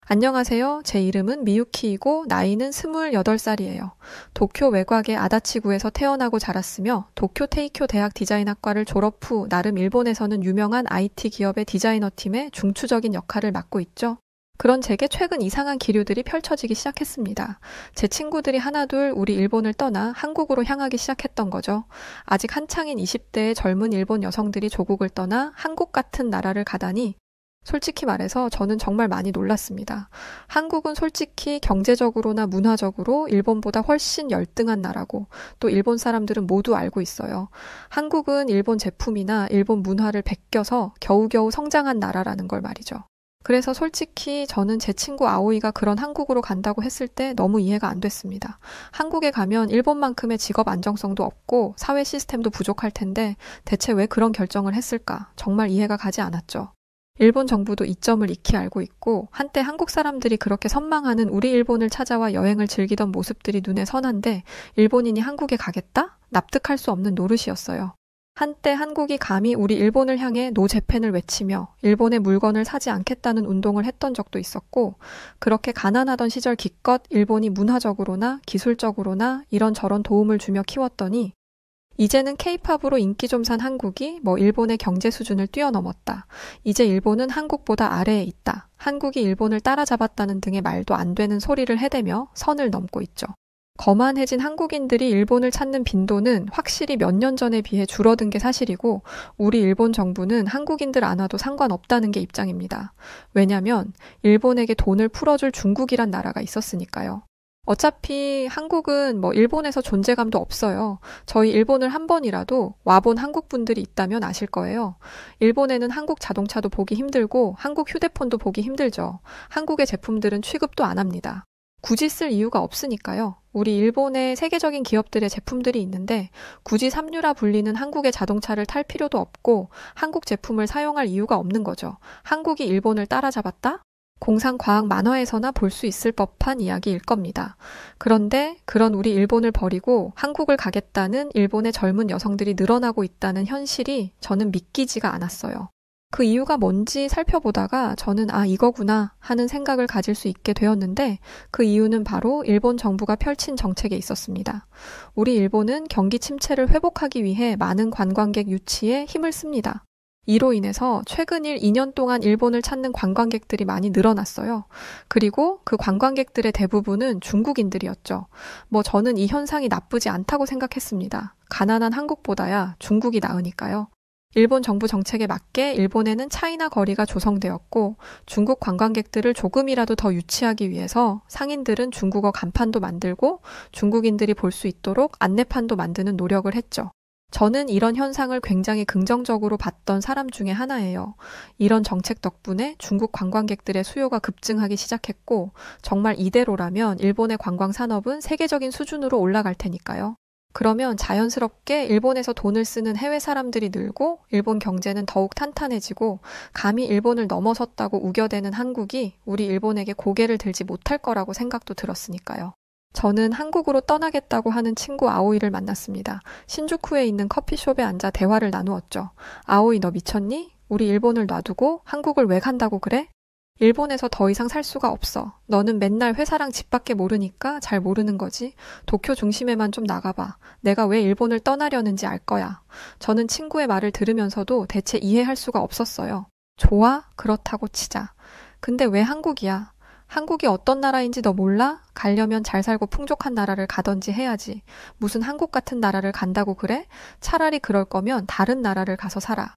안녕하세요. 제 이름은 미유키이고 나이는 28살이에요. 도쿄 외곽의 아다치구에서 태어나고 자랐으며 도쿄 테이쿄 대학 디자인학과를 졸업 후 나름 일본에서는 유명한 IT 기업의 디자이너 팀의 중추적인 역할을 맡고 있죠. 그런 제게 최근 이상한 기류들이 펼쳐지기 시작했습니다. 제 친구들이 하나둘 우리 일본을 떠나 한국으로 향하기 시작했던 거죠. 아직 한창인 20대의 젊은 일본 여성들이 조국을 떠나 한국 같은 나라를 가다니 솔직히 말해서 저는 정말 많이 놀랐습니다. 한국은 솔직히 경제적으로나 문화적으로 일본보다 훨씬 열등한 나라고 또 일본 사람들은 모두 알고 있어요. 한국은 일본 제품이나 일본 문화를 베껴서 겨우겨우 성장한 나라라는 걸 말이죠. 그래서 솔직히 저는 제 친구 아오이가 그런 한국으로 간다고 했을 때 너무 이해가 안 됐습니다. 한국에 가면 일본만큼의 직업 안정성도 없고 사회 시스템도 부족할 텐데 대체 왜 그런 결정을 했을까? 정말 이해가 가지 않았죠. 일본 정부도 이 점을 익히 알고 있고 한때 한국 사람들이 그렇게 선망하는 우리 일본을 찾아와 여행을 즐기던 모습들이 눈에 선한데 일본인이 한국에 가겠다? 납득할 수 없는 노릇이었어요. 한때 한국이 감히 우리 일본을 향해 노 재팬을 외치며 일본의 물건을 사지 않겠다는 운동을 했던 적도 있었고 그렇게 가난하던 시절 기껏 일본이 문화적으로나 기술적으로나 이런저런 도움을 주며 키웠더니 이제는 케이팝으로 인기 좀 산 한국이 일본의 경제 수준을 뛰어넘었다. 이제 일본은 한국보다 아래에 있다. 한국이 일본을 따라잡았다는 등의 말도 안 되는 소리를 해대며 선을 넘고 있죠. 거만해진 한국인들이 일본을 찾는 빈도는 확실히 몇 년 전에 비해 줄어든 게 사실이고 우리 일본 정부는 한국인들 안 와도 상관없다는 게 입장입니다. 왜냐면 일본에게 돈을 풀어줄 중국이란 나라가 있었으니까요. 어차피 한국은 일본에서 존재감도 없어요. 저희 일본을 한 번이라도 와본 한국 분들이 있다면 아실 거예요. 일본에는 한국 자동차도 보기 힘들고 한국 휴대폰도 보기 힘들죠. 한국의 제품들은 취급도 안 합니다. 굳이 쓸 이유가 없으니까요. 우리 일본의 세계적인 기업들의 제품들이 있는데 굳이 삼류라 불리는 한국의 자동차를 탈 필요도 없고 한국 제품을 사용할 이유가 없는 거죠. 한국이 일본을 따라잡았다? 공상과학 만화에서나 볼 수 있을 법한 이야기일 겁니다. 그런데 그런 우리 일본을 버리고 한국을 가겠다는 일본의 젊은 여성들이 늘어나고 있다는 현실이 저는 믿기지가 않았어요. 그 이유가 뭔지 살펴보다가 저는 이거구나 하는 생각을 가질 수 있게 되었는데 그 이유는 바로 일본 정부가 펼친 정책에 있었습니다. 우리 일본은 경기 침체를 회복하기 위해 많은 관광객 유치에 힘을 씁니다. 이로 인해서 최근 2년 동안 일본을 찾는 관광객들이 많이 늘어났어요. 그리고 그 관광객들의 대부분은 중국인들이었죠. 저는 이 현상이 나쁘지 않다고 생각했습니다. 가난한 한국보다야 중국이 나으니까요. 일본 정부 정책에 맞게 일본에는 차이나 거리가 조성되었고 중국 관광객들을 조금이라도 더 유치하기 위해서 상인들은 중국어 간판도 만들고 중국인들이 볼 수 있도록 안내판도 만드는 노력을 했죠. 저는 이런 현상을 굉장히 긍정적으로 봤던 사람 중에 하나예요. 이런 정책 덕분에 중국 관광객들의 수요가 급증하기 시작했고, 정말 이대로라면 일본의 관광 산업은 세계적인 수준으로 올라갈 테니까요. 그러면 자연스럽게 일본에서 돈을 쓰는 해외 사람들이 늘고, 일본 경제는 더욱 탄탄해지고, 감히 일본을 넘어섰다고 우겨대는 한국이 우리 일본에게 고개를 들지 못할 거라고 생각도 들었으니까요. 저는 한국으로 떠나겠다고 하는 친구 아오이를 만났습니다. 신주쿠에 있는 커피숍에 앉아 대화를 나누었죠. 아오이, 너 미쳤니? 우리 일본을 놔두고 한국을 왜 간다고 그래? 일본에서 더 이상 살 수가 없어. 너는 맨날 회사랑 집밖에 모르니까 잘 모르는 거지. 도쿄 중심에만 좀 나가봐. 내가 왜 일본을 떠나려는지 알 거야. 저는 친구의 말을 들으면서도 대체 이해할 수가 없었어요. 좋아? 그렇다고 치자. 근데 왜 한국이야? 한국이 어떤 나라인지 너 몰라? 가려면 잘 살고 풍족한 나라를 가던지 해야지. 무슨 한국 같은 나라를 간다고 그래? 차라리 그럴 거면 다른 나라를 가서 살아.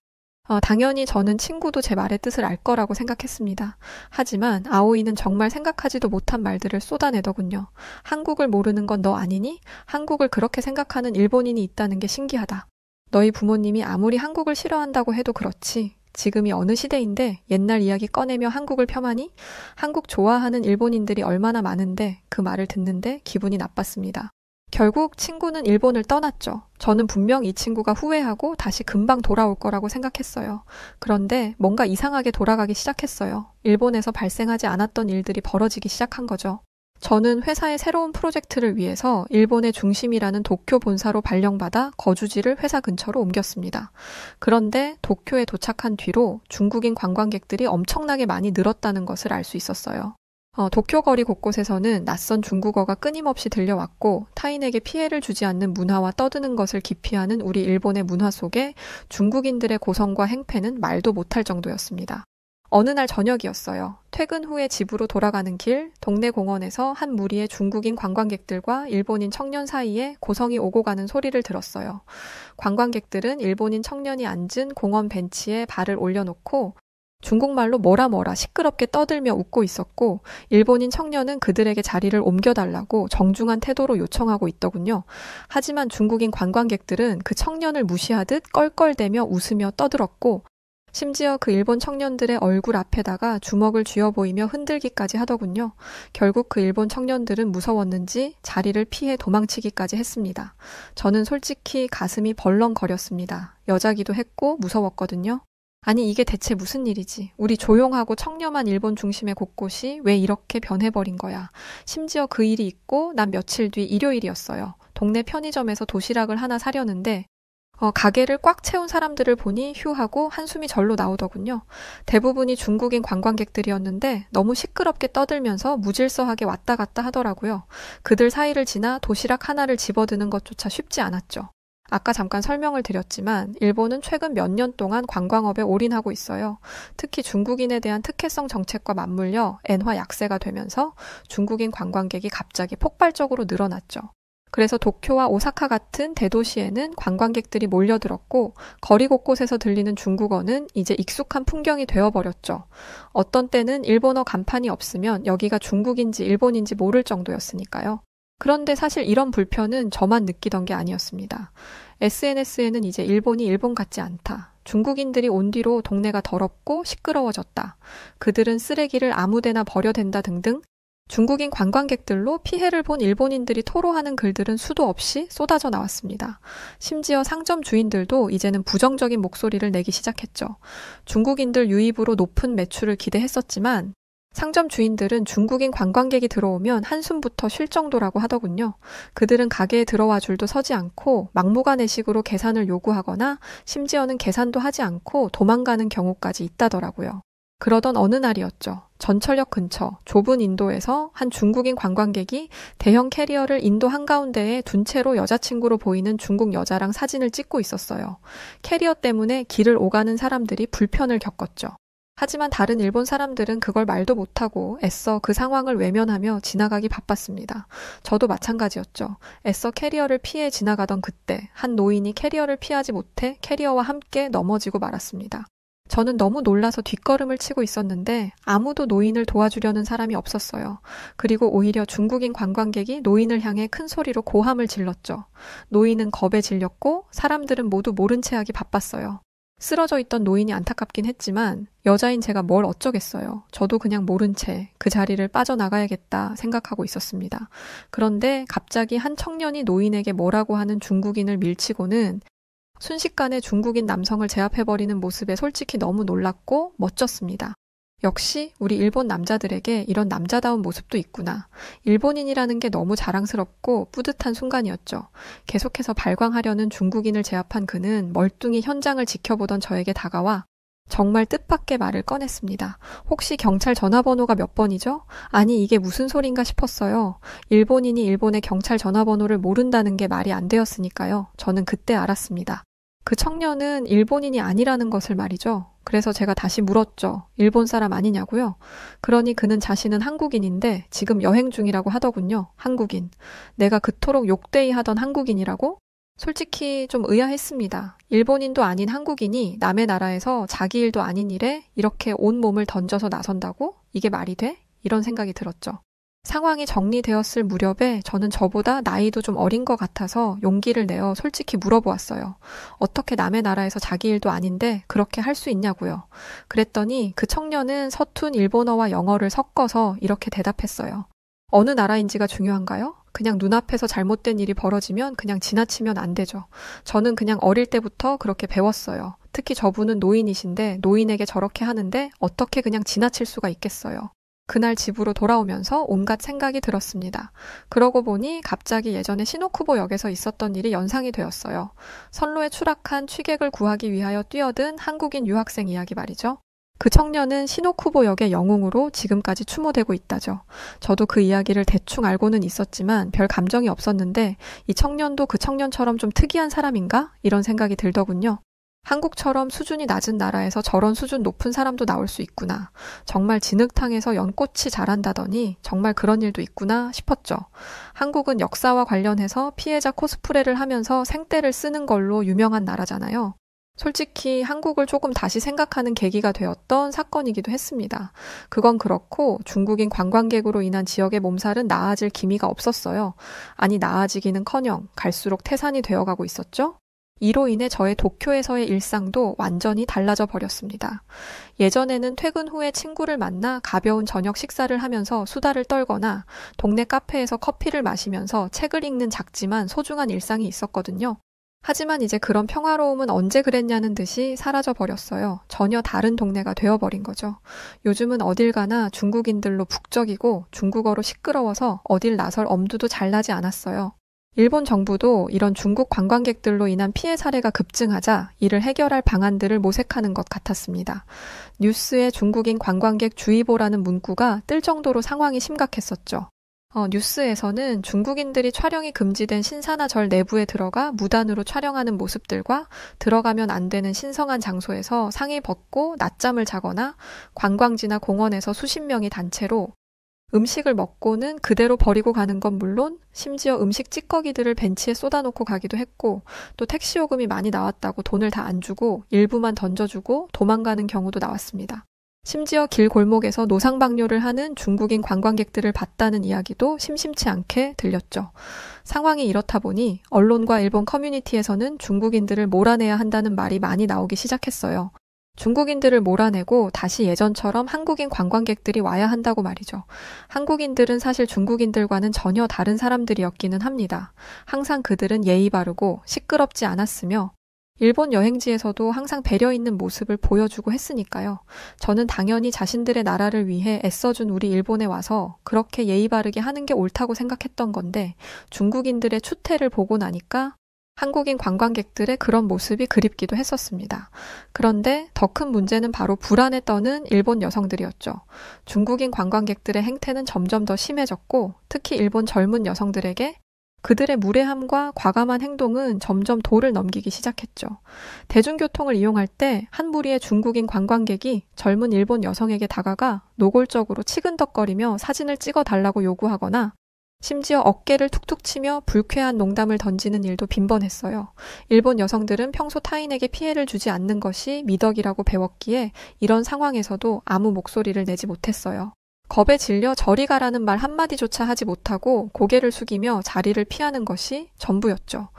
당연히 저는 친구도 제 말의 뜻을 알 거라고 생각했습니다. 하지만 아오이는 정말 생각하지도 못한 말들을 쏟아내더군요. 한국을 모르는 건 너 아니니? 한국을 그렇게 생각하는 일본인이 있다는 게 신기하다. 너희 부모님이 아무리 한국을 싫어한다고 해도 그렇지. 지금이 어느 시대인데 옛날 이야기 꺼내며 한국을 폄하니? 한국 좋아하는 일본인들이 얼마나 많은데 그 말을 듣는데 기분이 나빴습니다. 결국 친구는 일본을 떠났죠. 저는 분명 이 친구가 후회하고 다시 금방 돌아올 거라고 생각했어요. 그런데 뭔가 이상하게 돌아가기 시작했어요. 일본에서 발생하지 않았던 일들이 벌어지기 시작한 거죠. 저는 회사의 새로운 프로젝트를 위해서 일본의 중심이라는 도쿄 본사로 발령받아 거주지를 회사 근처로 옮겼습니다. 그런데 도쿄에 도착한 뒤로 중국인 관광객들이 엄청나게 많이 늘었다는 것을 알 수 있었어요. 도쿄 거리 곳곳에서는 낯선 중국어가 끊임없이 들려왔고 타인에게 피해를 주지 않는 문화와 떠드는 것을 기피하는 우리 일본의 문화 속에 중국인들의 고성과 행패는 말도 못할 정도였습니다. 어느 날 저녁이었어요. 퇴근 후에 집으로 돌아가는 길, 동네 공원에서 한 무리의 중국인 관광객들과 일본인 청년 사이에 고성이 오고 가는 소리를 들었어요. 관광객들은 일본인 청년이 앉은 공원 벤치에 발을 올려놓고 중국말로 뭐라 시끄럽게 떠들며 웃고 있었고 일본인 청년은 그들에게 자리를 옮겨달라고 정중한 태도로 요청하고 있더군요. 하지만 중국인 관광객들은 그 청년을 무시하듯 껄껄대며 웃으며 떠들었고 심지어 그 일본 청년들의 얼굴 앞에다가 주먹을 쥐어 보이며 흔들기까지 하더군요. 결국 그 일본 청년들은 무서웠는지 자리를 피해 도망치기까지 했습니다. 저는 솔직히 가슴이 벌렁거렸습니다. 여자기도 했고 무서웠거든요. 아니 이게 대체 무슨 일이지? 우리 조용하고 청렴한 일본 중심의 곳곳이 왜 이렇게 변해버린 거야? 심지어 그 일이 있고 난 며칠 뒤 일요일이었어요. 동네 편의점에서 도시락을 하나 사려는데 가게를 꽉 채운 사람들을 보니 휴하고 한숨이 절로 나오더군요. 대부분이 중국인 관광객들이었는데 너무 시끄럽게 떠들면서 무질서하게 왔다 갔다 하더라고요. 그들 사이를 지나 도시락 하나를 집어드는 것조차 쉽지 않았죠. 아까 잠깐 설명을 드렸지만 일본은 최근 몇 년 동안 관광업에 올인하고 있어요. 특히 중국인에 대한 특혜성 정책과 맞물려 엔화 약세가 되면서 중국인 관광객이 갑자기 폭발적으로 늘어났죠. 그래서 도쿄와 오사카 같은 대도시에는 관광객들이 몰려들었고 거리 곳곳에서 들리는 중국어는 이제 익숙한 풍경이 되어버렸죠. 어떤 때는 일본어 간판이 없으면 여기가 중국인지 일본인지 모를 정도였으니까요. 그런데 사실 이런 불편은 저만 느끼던 게 아니었습니다. SNS에는 이제 일본이 일본 같지 않다. 중국인들이 온 뒤로 동네가 더럽고 시끄러워졌다. 그들은 쓰레기를 아무데나 버려댄다 등등 중국인 관광객들로 피해를 본 일본인들이 토로하는 글들은 수도 없이 쏟아져 나왔습니다. 심지어 상점 주인들도 이제는 부정적인 목소리를 내기 시작했죠. 중국인들 유입으로 높은 매출을 기대했었지만 상점 주인들은 중국인 관광객이 들어오면 한숨부터 쉴 정도라고 하더군요. 그들은 가게에 들어와 줄도 서지 않고 막무가내식으로 계산을 요구하거나 심지어는 계산도 하지 않고 도망가는 경우까지 있다더라고요. 그러던 어느 날이었죠. 전철역 근처 좁은 인도에서 한 중국인 관광객이 대형 캐리어를 인도 한가운데에 둔 채로 여자친구로 보이는 중국 여자랑 사진을 찍고 있었어요. 캐리어 때문에 길을 오가는 사람들이 불편을 겪었죠. 하지만 다른 일본 사람들은 그걸 말도 못하고 애써 그 상황을 외면하며 지나가기 바빴습니다. 저도 마찬가지였죠. 애써 캐리어를 피해 지나가던 그때 한 노인이 캐리어를 피하지 못해 캐리어와 함께 넘어지고 말았습니다. 저는 너무 놀라서 뒷걸음을 치고 있었는데 아무도 노인을 도와주려는 사람이 없었어요. 그리고 오히려 중국인 관광객이 노인을 향해 큰 소리로 고함을 질렀죠. 노인은 겁에 질렸고 사람들은 모두 모른 채 하기 바빴어요. 쓰러져 있던 노인이 안타깝긴 했지만 여자인 제가 뭘 어쩌겠어요. 저도 그냥 모른 채 그 자리를 빠져나가야겠다 생각하고 있었습니다. 그런데 갑자기 한 청년이 노인에게 뭐라고 하는 중국인을 밀치고는 순식간에 중국인 남성을 제압해버리는 모습에 솔직히 너무 놀랐고 멋졌습니다. 역시 우리 일본 남자들에게 이런 남자다운 모습도 있구나. 일본인이라는 게 너무 자랑스럽고 뿌듯한 순간이었죠. 계속해서 발광하려는 중국인을 제압한 그는 멀뚱히 현장을 지켜보던 저에게 다가와 정말 뜻밖의 말을 꺼냈습니다. 혹시 경찰 전화번호가 몇 번이죠? 아니 이게 무슨 소린가 싶었어요. 일본인이 일본의 경찰 전화번호를 모른다는 게 말이 안 되었으니까요. 저는 그때 알았습니다. 그 청년은 일본인이 아니라는 것을 말이죠. 그래서 제가 다시 물었죠. 일본 사람 아니냐고요? 그러니 그는 자신은 한국인인데 지금 여행 중이라고 하더군요. 한국인. 내가 그토록 욕되이 하던 한국인이라고? 솔직히 좀 의아했습니다. 일본인도 아닌 한국인이 남의 나라에서 자기 일도 아닌 일에 이렇게 온 몸을 던져서 나선다고? 이게 말이 돼? 이런 생각이 들었죠. 상황이 정리되었을 무렵에 저는 저보다 나이도 좀 어린 것 같아서 용기를 내어 솔직히 물어보았어요. 어떻게 남의 나라에서 자기 일도 아닌데 그렇게 할 수 있냐고요. 그랬더니 그 청년은 서툰 일본어와 영어를 섞어서 이렇게 대답했어요. 어느 나라인지가 중요한가요? 그냥 눈앞에서 잘못된 일이 벌어지면 그냥 지나치면 안 되죠. 저는 그냥 어릴 때부터 그렇게 배웠어요. 특히 저분은 노인이신데 노인에게 저렇게 하는데 어떻게 그냥 지나칠 수가 있겠어요. 그날 집으로 돌아오면서 온갖 생각이 들었습니다. 그러고 보니 갑자기 예전에 시노쿠보 역에서 있었던 일이 연상이 되었어요. 선로에 추락한 취객을 구하기 위하여 뛰어든 한국인 유학생 이야기 말이죠. 그 청년은 시노쿠보 역의 영웅으로 지금까지 추모되고 있다죠. 저도 그 이야기를 대충 알고는 있었지만 별 감정이 없었는데 이 청년도 그 청년처럼 좀 특이한 사람인가? 이런 생각이 들더군요. 한국처럼 수준이 낮은 나라에서 저런 수준 높은 사람도 나올 수 있구나. 정말 진흙탕에서 연꽃이 자란다더니 정말 그런 일도 있구나 싶었죠. 한국은 역사와 관련해서 피해자 코스프레를 하면서 생떼를 쓰는 걸로 유명한 나라잖아요. 솔직히 한국을 조금 다시 생각하는 계기가 되었던 사건이기도 했습니다. 그건 그렇고 중국인 관광객으로 인한 지역의 몸살은 나아질 기미가 없었어요. 아니 나아지기는커녕 갈수록 태산이 되어가고 있었죠. 이로 인해 저의 도쿄에서의 일상도 완전히 달라져 버렸습니다. 예전에는 퇴근 후에 친구를 만나 가벼운 저녁 식사를 하면서 수다를 떨거나 동네 카페에서 커피를 마시면서 책을 읽는 작지만 소중한 일상이 있었거든요. 하지만 이제 그런 평화로움은 언제 그랬냐는 듯이 사라져 버렸어요. 전혀 다른 동네가 되어버린 거죠. 요즘은 어딜 가나 중국인들로 북적이고 중국어로 시끄러워서 어딜 나설 엄두도 잘 나지 않았어요. 일본 정부도 이런 중국 관광객들로 인한 피해 사례가 급증하자 이를 해결할 방안들을 모색하는 것 같았습니다. 뉴스에 중국인 관광객 주의보라는 문구가 뜰 정도로 상황이 심각했었죠. 뉴스에서는 중국인들이 촬영이 금지된 신사나절 내부에 들어가 무단으로 촬영하는 모습들과 들어가면 안 되는 신성한 장소에서 상의 벗고 낮잠을 자거나 관광지나 공원에서 수십 명이 단체로 음식을 먹고는 그대로 버리고 가는 건 물론 심지어 음식 찌꺼기들을 벤치에 쏟아놓고 가기도 했고 또 택시 요금이 많이 나왔다고 돈을 다 안 주고 일부만 던져주고 도망가는 경우도 나왔습니다. 심지어 길 골목에서 노상방뇨를 하는 중국인 관광객들을 봤다는 이야기도 심심치 않게 들렸죠. 상황이 이렇다 보니 언론과 일본 커뮤니티에서는 중국인들을 몰아내야 한다는 말이 많이 나오기 시작했어요. 중국인들을 몰아내고 다시 예전처럼 한국인 관광객들이 와야 한다고 말이죠. 한국인들은 사실 중국인들과는 전혀 다른 사람들이었기는 합니다. 항상 그들은 예의 바르고 시끄럽지 않았으며 일본 여행지에서도 항상 배려 있는 모습을 보여주고 했으니까요. 저는 당연히 자신들의 나라를 위해 애써준 우리 일본에 와서 그렇게 예의 바르게 하는 게 옳다고 생각했던 건데 중국인들의 추태를 보고 나니까 한국인 관광객들의 그런 모습이 그립기도 했었습니다. 그런데 더 큰 문제는 바로 불안에 떠는 일본 여성들이었죠. 중국인 관광객들의 행태는 점점 더 심해졌고 특히 일본 젊은 여성들에게 그들의 무례함과 과감한 행동은 점점 도를 넘기기 시작했죠. 대중교통을 이용할 때 한 무리의 중국인 관광객이 젊은 일본 여성에게 다가가 노골적으로 치근덕거리며 사진을 찍어달라고 요구하거나 심지어 어깨를 툭툭 치며 불쾌한 농담을 던지는 일도 빈번했어요. 일본 여성들은 평소 타인에게 피해를 주지 않는 것이 미덕이라고 배웠기에 이런 상황에서도 아무 목소리를 내지 못했어요. 겁에 질려 저리 가라는 말 한마디조차 하지 못하고 고개를 숙이며 자리를 피하는 것이 전부였죠.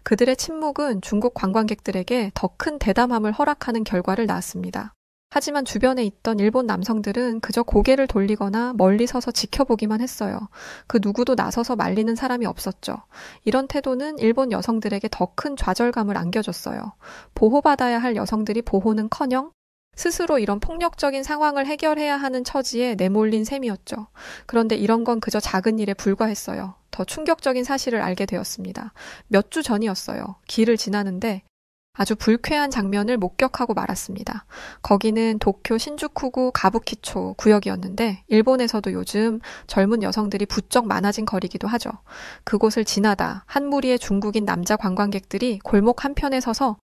그들의 침묵은 중국 관광객들에게 더 큰 대담함을 허락하는 결과를 낳았습니다. 하지만 주변에 있던 일본 남성들은 그저 고개를 돌리거나 멀리 서서 지켜보기만 했어요. 그 누구도 나서서 말리는 사람이 없었죠. 이런 태도는 일본 여성들에게 더 큰 좌절감을 안겨줬어요. 보호받아야 할 여성들이 보호는커녕 스스로 이런 폭력적인 상황을 해결해야 하는 처지에 내몰린 셈이었죠. 그런데 이런 건 그저 작은 일에 불과했어요. 더 충격적인 사실을 알게 되었습니다. 몇 주 전이었어요. 길을 지나는데 아주 불쾌한 장면을 목격하고 말았습니다. 거기는 도쿄 신주쿠구 가부키초 구역이었는데 일본에서도 요즘 젊은 여성들이 부쩍 많아진 거리기도 하죠. 그곳을 지나다 한 무리의 중국인 남자 관광객들이 골목 한편에 서서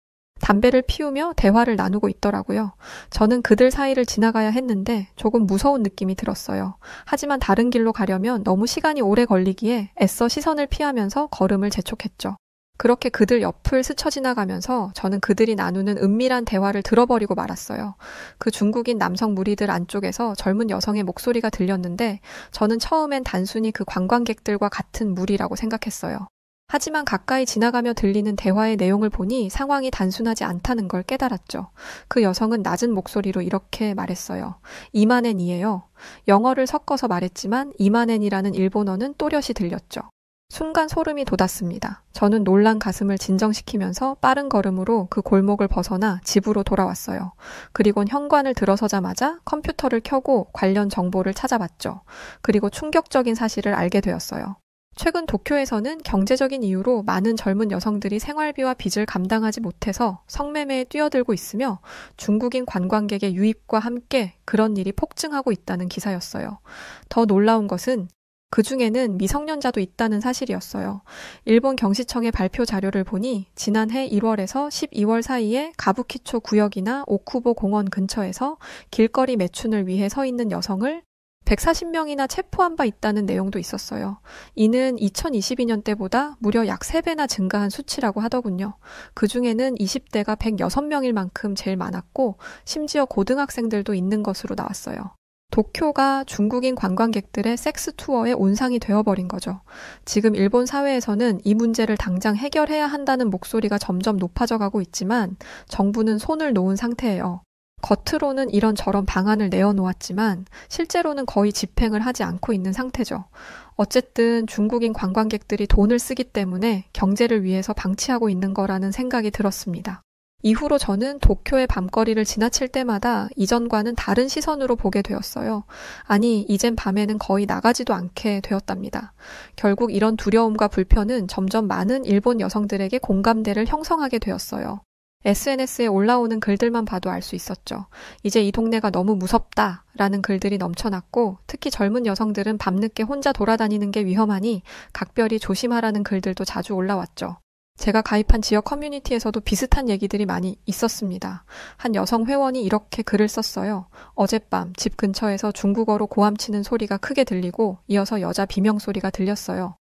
담배를 피우며 대화를 나누고 있더라고요. 저는 그들 사이를 지나가야 했는데 조금 무서운 느낌이 들었어요. 하지만 다른 길로 가려면 너무 시간이 오래 걸리기에 애써 시선을 피하면서 걸음을 재촉했죠. 그렇게 그들 옆을 스쳐 지나가면서 저는 그들이 나누는 은밀한 대화를 들어버리고 말았어요. 그 중국인 남성 무리들 안쪽에서 젊은 여성의 목소리가 들렸는데 저는 처음엔 단순히 그 관광객들과 같은 무리라고 생각했어요. 하지만 가까이 지나가며 들리는 대화의 내용을 보니 상황이 단순하지 않다는 걸 깨달았죠. 그 여성은 낮은 목소리로 이렇게 말했어요. 이만엔이에요. 영어를 섞어서 말했지만 이만엔이라는 일본어는 또렷이 들렸죠. 순간 소름이 돋았습니다. 저는 놀란 가슴을 진정시키면서 빠른 걸음으로 그 골목을 벗어나 집으로 돌아왔어요. 그리곤 현관을 들어서자마자 컴퓨터를 켜고 관련 정보를 찾아봤죠. 그리고 충격적인 사실을 알게 되었어요. 최근 도쿄에서는 경제적인 이유로 많은 젊은 여성들이 생활비와 빚을 감당하지 못해서 성매매에 뛰어들고 있으며 중국인 관광객의 유입과 함께 그런 일이 폭증하고 있다는 기사였어요. 더 놀라운 것은 그 중에는 미성년자도 있다는 사실이었어요. 일본 경시청의 발표 자료를 보니 지난해 1월에서 12월 사이에 가부키초 구역이나 오쿠보 공원 근처에서 길거리 매춘을 위해 서 있는 여성을 140명이나 체포한 바 있다는 내용도 있었어요. 이는 2022년 때보다 무려 약 3배나 증가한 수치라고 하더군요. 그 중에는 20대가 106명일 만큼 제일 많았고 심지어 고등학생들도 있는 것으로 나왔어요. 도쿄가 중국인 관광객들의 섹스 투어의 온상이 되어버린 거죠. 지금 일본 사회에서는 이 문제를 당장 해결해야 한다는 목소리가 점점 높아져 가고 있지만 정부는 손을 놓은 상태예요. 겉으로는 이런저런 방안을 내어놓았지만 실제로는 거의 집행을 하지 않고 있는 상태죠. 어쨌든 중국인 관광객들이 돈을 쓰기 때문에 경제를 위해서 방치하고 있는 거라는 생각이 들었습니다. 이후로 저는 도쿄의 밤거리를 지나칠 때마다 이전과는 다른 시선으로 보게 되었어요. 아니, 이젠 밤에는 거의 나가지도 않게 되었답니다. 결국 이런 두려움과 불편은 점점 많은 일본 여성들에게 공감대를 형성하게 되었어요. SNS에 올라오는 글들만 봐도 알 수 있었죠. 이제 이 동네가 너무 무섭다 라는 글들이 넘쳐났고 특히 젊은 여성들은 밤늦게 혼자 돌아다니는 게 위험하니 각별히 조심하라는 글들도 자주 올라왔죠. 제가 가입한 지역 커뮤니티에서도 비슷한 얘기들이 많이 있었습니다. 한 여성 회원이 이렇게 글을 썼어요. 어젯밤 집 근처에서 중국어로 고함치는 소리가 크게 들리고 이어서 여자 비명소리가 들렸어요.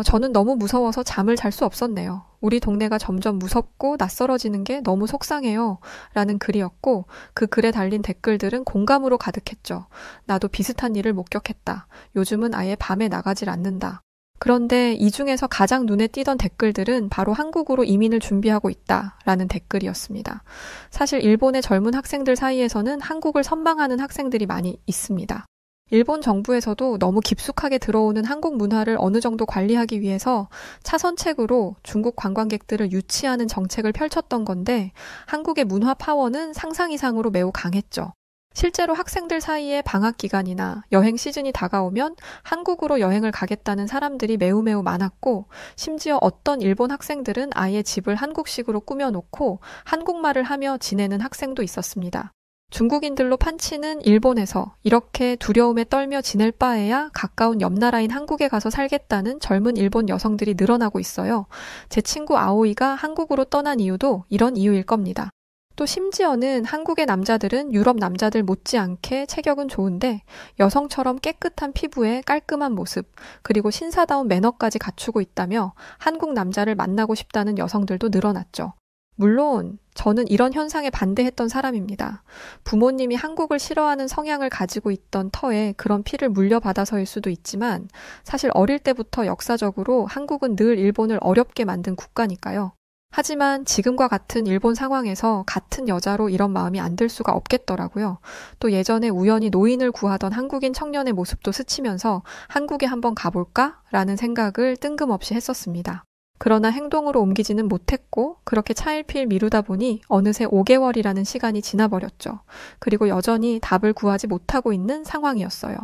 저는 너무 무서워서 잠을 잘 수 없었네요. 우리 동네가 점점 무섭고 낯설어지는 게 너무 속상해요. 라는 글이었고 그 글에 달린 댓글들은 공감으로 가득했죠. 나도 비슷한 일을 목격했다. 요즘은 아예 밤에 나가질 않는다. 그런데 이 중에서 가장 눈에 띄던 댓글들은 바로 한국으로 이민을 준비하고 있다라는 댓글이었습니다. 사실 일본의 젊은 학생들 사이에서는 한국을 선망하는 학생들이 많이 있습니다. 일본 정부에서도 너무 깊숙하게 들어오는 한국 문화를 어느 정도 관리하기 위해서 차선책으로 중국 관광객들을 유치하는 정책을 펼쳤던 건데 한국의 문화 파워는 상상 이상으로 매우 강했죠. 실제로 학생들 사이에 방학 기간이나 여행 시즌이 다가오면 한국으로 여행을 가겠다는 사람들이 매우 많았고 심지어 어떤 일본 학생들은 아예 집을 한국식으로 꾸며놓고 한국말을 하며 지내는 학생도 있었습니다. 중국인들로 판치는 일본에서 이렇게 두려움에 떨며 지낼 바에야 가까운 옆나라인 한국에 가서 살겠다는 젊은 일본 여성들이 늘어나고 있어요. 제 친구 아오이가 한국으로 떠난 이유도 이런 이유일 겁니다. 또 심지어는 한국의 남자들은 유럽 남자들 못지않게 체격은 좋은데 여성처럼 깨끗한 피부에 깔끔한 모습, 그리고 신사다운 매너까지 갖추고 있다며 한국 남자를 만나고 싶다는 여성들도 늘어났죠. 물론 저는 이런 현상에 반대했던 사람입니다. 부모님이 한국을 싫어하는 성향을 가지고 있던 터에 그런 피를 물려받아서일 수도 있지만 사실 어릴 때부터 역사적으로 한국은 늘 일본을 어렵게 만든 국가니까요. 하지만 지금과 같은 일본 상황에서 같은 여자로 이런 마음이 안 들 수가 없겠더라고요. 또 예전에 우연히 노인을 구하던 한국인 청년의 모습도 스치면서 한국에 한번 가볼까? 라는 생각을 뜬금없이 했었습니다. 그러나 행동으로 옮기지는 못했고 그렇게 차일피일 미루다 보니 어느새 5개월이라는 시간이 지나버렸죠. 그리고 여전히 답을 구하지 못하고 있는 상황이었어요.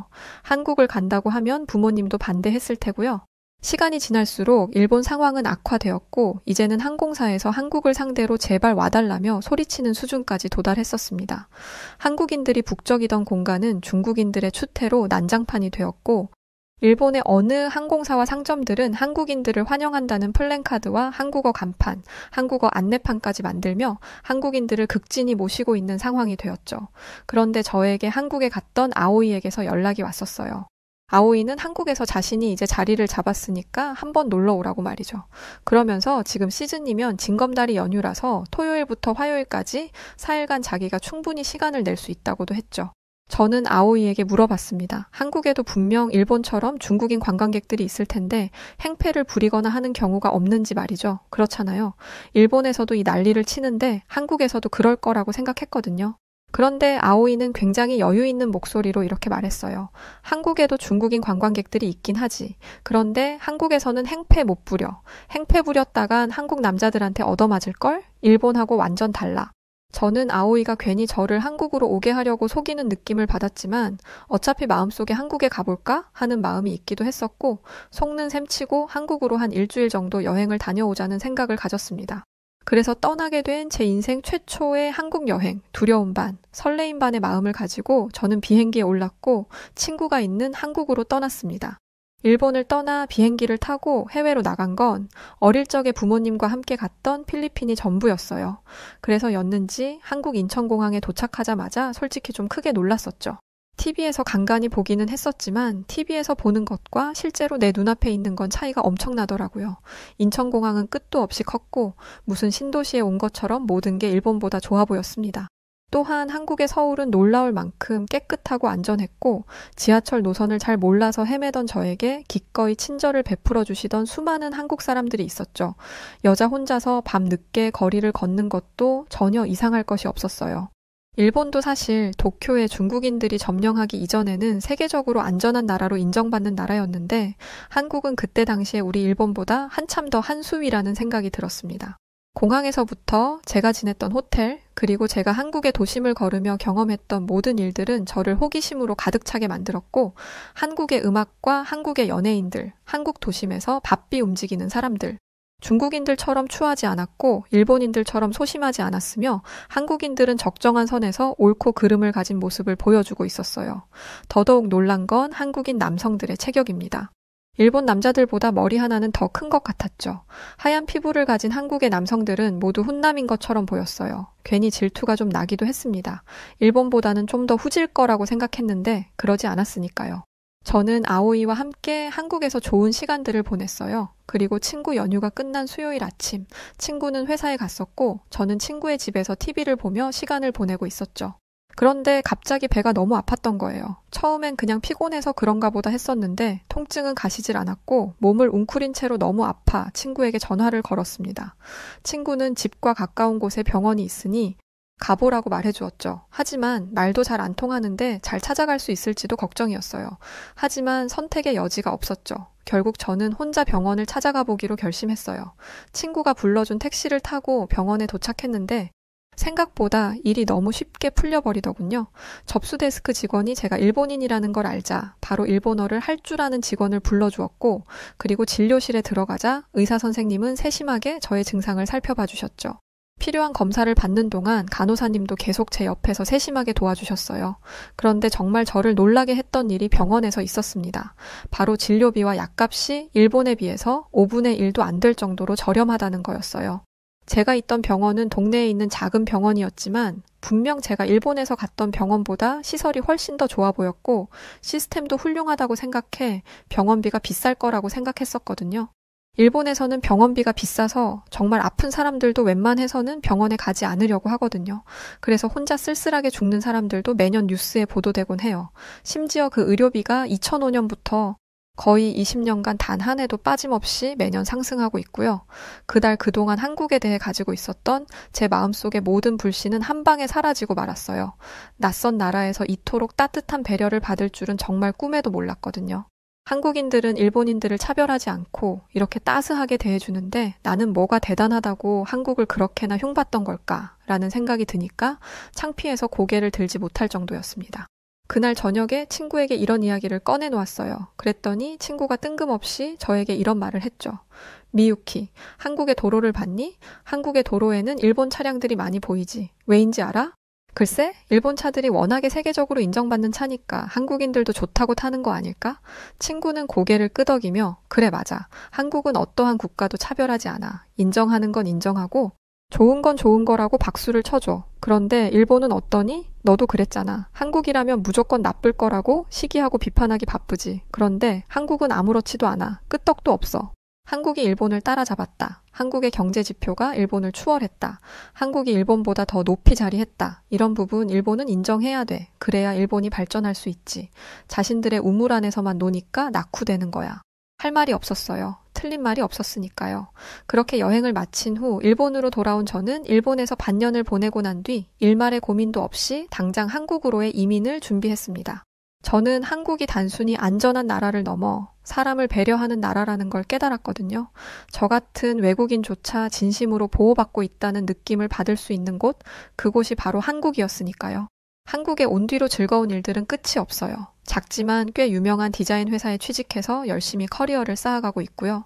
한국을 간다고 하면 부모님도 반대했을 테고요. 시간이 지날수록 일본 상황은 악화되었고 이제는 항공사에서 한국을 상대로 제발 와달라며 소리치는 수준까지 도달했었습니다. 한국인들이 북적이던 공간은 중국인들의 추태로 난장판이 되었고 일본의 어느 항공사와 상점들은 한국인들을 환영한다는 플랜카드와 한국어 간판, 한국어 안내판까지 만들며 한국인들을 극진히 모시고 있는 상황이 되었죠. 그런데 저에게 한국에 갔던 아오이에게서 연락이 왔었어요. 아오이는 한국에서 자신이 이제 자리를 잡았으니까 한번 놀러 오라고 말이죠. 그러면서 지금 시즌이면 징검다리 연휴라서 토요일부터 화요일까지 4일간 자기가 충분히 시간을 낼 수 있다고도 했죠. 저는 아오이에게 물어봤습니다. 한국에도 분명 일본처럼 중국인 관광객들이 있을 텐데 행패를 부리거나 하는 경우가 없는지 말이죠. 그렇잖아요. 일본에서도 이 난리를 치는데 한국에서도 그럴 거라고 생각했거든요. 그런데 아오이는 굉장히 여유 있는 목소리로 이렇게 말했어요. 한국에도 중국인 관광객들이 있긴 하지. 그런데 한국에서는 행패 못 부려. 행패 부렸다간 한국 남자들한테 얻어맞을걸? 일본하고 완전 달라. 저는 아오이가 괜히 저를 한국으로 오게 하려고 속이는 느낌을 받았지만 어차피 마음속에 한국에 가볼까? 하는 마음이 있기도 했었고 속는 셈치고 한국으로 한 일주일 정도 여행을 다녀오자는 생각을 가졌습니다. 그래서 떠나게 된 제 인생 최초의 한국 여행, 두려움 반, 설레임 반의 마음을 가지고 저는 비행기에 올랐고 친구가 있는 한국으로 떠났습니다. 일본을 떠나 비행기를 타고 해외로 나간 건 어릴 적에 부모님과 함께 갔던 필리핀이 전부였어요. 그래서였는지 한국 인천공항에 도착하자마자 솔직히 좀 크게 놀랐었죠. TV에서 간간히 보기는 했었지만 TV에서 보는 것과 실제로 내 눈앞에 있는 건 차이가 엄청나더라고요. 인천공항은 끝도 없이 컸고 무슨 신도시에 온 것처럼 모든 게 일본보다 좋아 보였습니다. 또한 한국의 서울은 놀라울 만큼 깨끗하고 안전했고 지하철 노선을 잘 몰라서 헤매던 저에게 기꺼이 친절을 베풀어 주시던 수많은 한국 사람들이 있었죠. 여자 혼자서 밤 늦게 거리를 걷는 것도 전혀 이상할 것이 없었어요. 일본도 사실 도쿄에 중국인들이 점령하기 이전에는 세계적으로 안전한 나라로 인정받는 나라였는데 한국은 그때 당시에 우리 일본보다 한참 더 한수위라는 생각이 들었습니다. 공항에서부터 제가 지냈던 호텔, 그리고 제가 한국의 도심을 걸으며 경험했던 모든 일들은 저를 호기심으로 가득 차게 만들었고 한국의 음악과 한국의 연예인들, 한국 도심에서 바삐 움직이는 사람들, 중국인들처럼 추하지 않았고 일본인들처럼 소심하지 않았으며 한국인들은 적정한 선에서 옳고 그름을 가진 모습을 보여주고 있었어요. 더더욱 놀란 건 한국인 남성들의 체격입니다. 일본 남자들보다 머리 하나는 더 큰 것 같았죠. 하얀 피부를 가진 한국의 남성들은 모두 훈남인 것처럼 보였어요. 괜히 질투가 좀 나기도 했습니다. 일본보다는 좀 더 후질 거라고 생각했는데 그러지 않았으니까요. 저는 아오이와 함께 한국에서 좋은 시간들을 보냈어요. 그리고 친구 연휴가 끝난 수요일 아침, 친구는 회사에 갔었고 저는 친구의 집에서 TV를 보며 시간을 보내고 있었죠. 그런데 갑자기 배가 너무 아팠던 거예요. 처음엔 그냥 피곤해서 그런가 보다 했었는데 통증은 가시질 않았고 몸을 웅크린 채로 너무 아파 친구에게 전화를 걸었습니다. 친구는 집과 가까운 곳에 병원이 있으니 가보라고 말해주었죠. 하지만 말도 잘 안 통하는데 잘 찾아갈 수 있을지도 걱정이었어요. 하지만 선택의 여지가 없었죠. 결국 저는 혼자 병원을 찾아가 보기로 결심했어요. 친구가 불러준 택시를 타고 병원에 도착했는데 생각보다 일이 너무 쉽게 풀려버리더군요. 접수 데스크 직원이 제가 일본인이라는 걸 알자 바로 일본어를 할 줄 아는 직원을 불러주었고 그리고 진료실에 들어가자 의사 선생님은 세심하게 저의 증상을 살펴봐 주셨죠. 필요한 검사를 받는 동안 간호사님도 계속 제 옆에서 세심하게 도와주셨어요. 그런데 정말 저를 놀라게 했던 일이 병원에서 있었습니다. 바로 진료비와 약값이 일본에 비해서 5분의 1도 안 될 정도로 저렴하다는 거였어요. 제가 있던 병원은 동네에 있는 작은 병원이었지만 분명 제가 일본에서 갔던 병원보다 시설이 훨씬 더 좋아 보였고 시스템도 훌륭하다고 생각해 병원비가 비쌀 거라고 생각했었거든요. 일본에서는 병원비가 비싸서 정말 아픈 사람들도 웬만해서는 병원에 가지 않으려고 하거든요. 그래서 혼자 쓸쓸하게 죽는 사람들도 매년 뉴스에 보도되곤 해요. 심지어 그 의료비가 2005년부터 거의 20년간 단 한 해도 빠짐없이 매년 상승하고 있고요. 그동안 한국에 대해 가지고 있었던 제 마음속의 모든 불신은 한 방에 사라지고 말았어요. 낯선 나라에서 이토록 따뜻한 배려를 받을 줄은 정말 꿈에도 몰랐거든요. 한국인들은 일본인들을 차별하지 않고 이렇게 따스하게 대해주는데 나는 뭐가 대단하다고 한국을 그렇게나 흉봤던 걸까라는 생각이 드니까 창피해서 고개를 들지 못할 정도였습니다. 그날 저녁에 친구에게 이런 이야기를 꺼내놓았어요. 그랬더니 친구가 뜬금없이 저에게 이런 말을 했죠. 미유키, 한국의 도로를 봤니? 한국의 도로에는 일본 차량들이 많이 보이지. 왜인지 알아? 글쎄, 일본 차들이 워낙에 세계적으로 인정받는 차니까 한국인들도 좋다고 타는 거 아닐까? 친구는 고개를 끄덕이며 그래 맞아. 한국은 어떠한 국가도 차별하지 않아. 인정하는 건 인정하고 좋은 건 좋은 거라고 박수를 쳐줘. 그런데 일본은 어떠니? 너도 그랬잖아. 한국이라면 무조건 나쁠 거라고 시기하고 비판하기 바쁘지. 그런데 한국은 아무렇지도 않아. 끄떡도 없어. 한국이 일본을 따라잡았다. 한국의 경제 지표가 일본을 추월했다. 한국이 일본보다 더 높이 자리했다. 이런 부분 일본은 인정해야 돼. 그래야 일본이 발전할 수 있지. 자신들의 우물 안에서만 노니까 낙후되는 거야. 할 말이 없었어요. 틀린 말이 없었으니까요. 그렇게 여행을 마친 후 일본으로 돌아온 저는 일본에서 반년을 보내고 난 뒤 일말의 고민도 없이 당장 한국으로의 이민을 준비했습니다. 저는 한국이 단순히 안전한 나라를 넘어 사람을 배려하는 나라라는 걸 깨달았거든요. 저 같은 외국인조차 진심으로 보호받고 있다는 느낌을 받을 수 있는 곳, 그곳이 바로 한국이었으니까요. 한국에 온 뒤로 즐거운 일들은 끝이 없어요. 작지만 꽤 유명한 디자인 회사에 취직해서 열심히 커리어를 쌓아가고 있고요.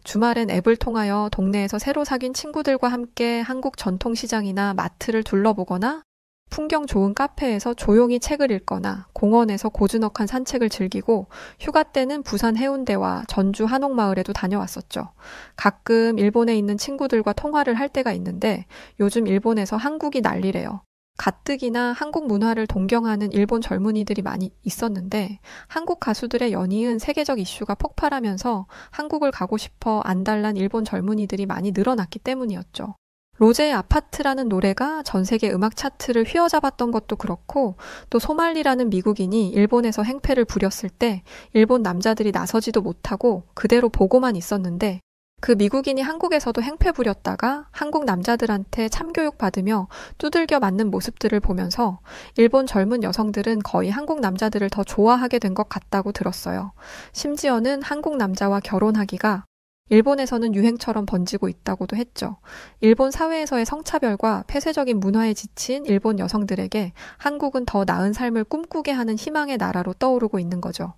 주말엔 앱을 통하여 동네에서 새로 사귄 친구들과 함께 한국 전통시장이나 마트를 둘러보거나 풍경 좋은 카페에서 조용히 책을 읽거나 공원에서 고즈넉한 산책을 즐기고 휴가 때는 부산 해운대와 전주 한옥마을에도 다녀왔었죠. 가끔 일본에 있는 친구들과 통화를 할 때가 있는데 요즘 일본에서 한국이 난리래요. 가뜩이나 한국 문화를 동경하는 일본 젊은이들이 많이 있었는데 한국 가수들의 연이은 세계적 이슈가 폭발하면서 한국을 가고 싶어 안달난 일본 젊은이들이 많이 늘어났기 때문이었죠. 로제의 아파트라는 노래가 전 세계 음악 차트를 휘어잡았던 것도 그렇고 또 소말리라는 미국인이 일본에서 행패를 부렸을 때 일본 남자들이 나서지도 못하고 그대로 보고만 있었는데 그 미국인이 한국에서도 행패 부렸다가 한국 남자들한테 참교육 받으며 두들겨 맞는 모습들을 보면서 일본 젊은 여성들은 거의 한국 남자들을 더 좋아하게 된 것 같다고 들었어요. 심지어는 한국 남자와 결혼하기가 일본에서는 유행처럼 번지고 있다고도 했죠. 일본 사회에서의 성차별과 폐쇄적인 문화에 지친 일본 여성들에게 한국은 더 나은 삶을 꿈꾸게 하는 희망의 나라로 떠오르고 있는 거죠.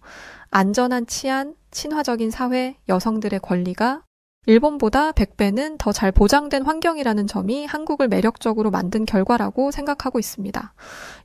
안전한 치안, 친화적인 사회, 여성들의 권리가 일본보다 100배는 더 잘 보장된 환경이라는 점이 한국을 매력적으로 만든 결과라고 생각하고 있습니다.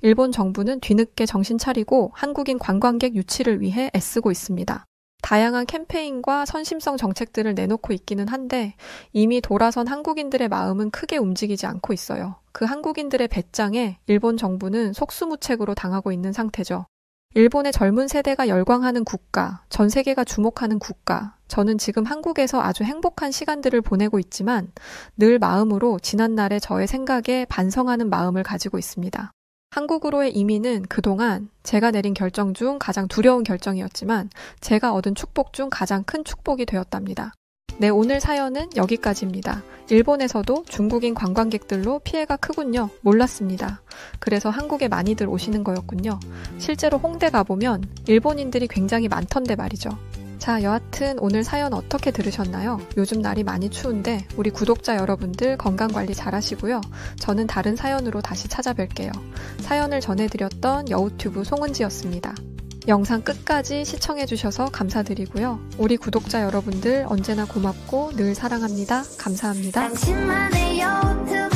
일본 정부는 뒤늦게 정신 차리고 한국인 관광객 유치를 위해 애쓰고 있습니다. 다양한 캠페인과 선심성 정책들을 내놓고 있기는 한데 이미 돌아선 한국인들의 마음은 크게 움직이지 않고 있어요. 그 한국인들의 배짱에 일본 정부는 속수무책으로 당하고 있는 상태죠. 일본의 젊은 세대가 열광하는 국가, 전 세계가 주목하는 국가, 저는 지금 한국에서 아주 행복한 시간들을 보내고 있지만 늘 마음으로 지난날의 저의 생각에 반성하는 마음을 가지고 있습니다. 한국으로의 이민은 그동안 제가 내린 결정 중 가장 두려운 결정이었지만 제가 얻은 축복 중 가장 큰 축복이 되었답니다. 네, 오늘 사연은 여기까지입니다. 일본에서도 중국인 관광객들로 피해가 크군요. 몰랐습니다. 그래서 한국에 많이들 오시는 거였군요. 실제로 홍대 가보면 일본인들이 굉장히 많던데 말이죠. 자, 여하튼 오늘 사연 어떻게 들으셨나요? 요즘 날이 많이 추운데 우리 구독자 여러분들 건강관리 잘 하시고요. 저는 다른 사연으로 다시 찾아뵐게요. 사연을 전해드렸던 여우튜브 송은지였습니다. 영상 끝까지 시청해주셔서 감사드리고요. 우리 구독자 여러분들 언제나 고맙고 늘 사랑합니다. 감사합니다. 당신만의 여우튜브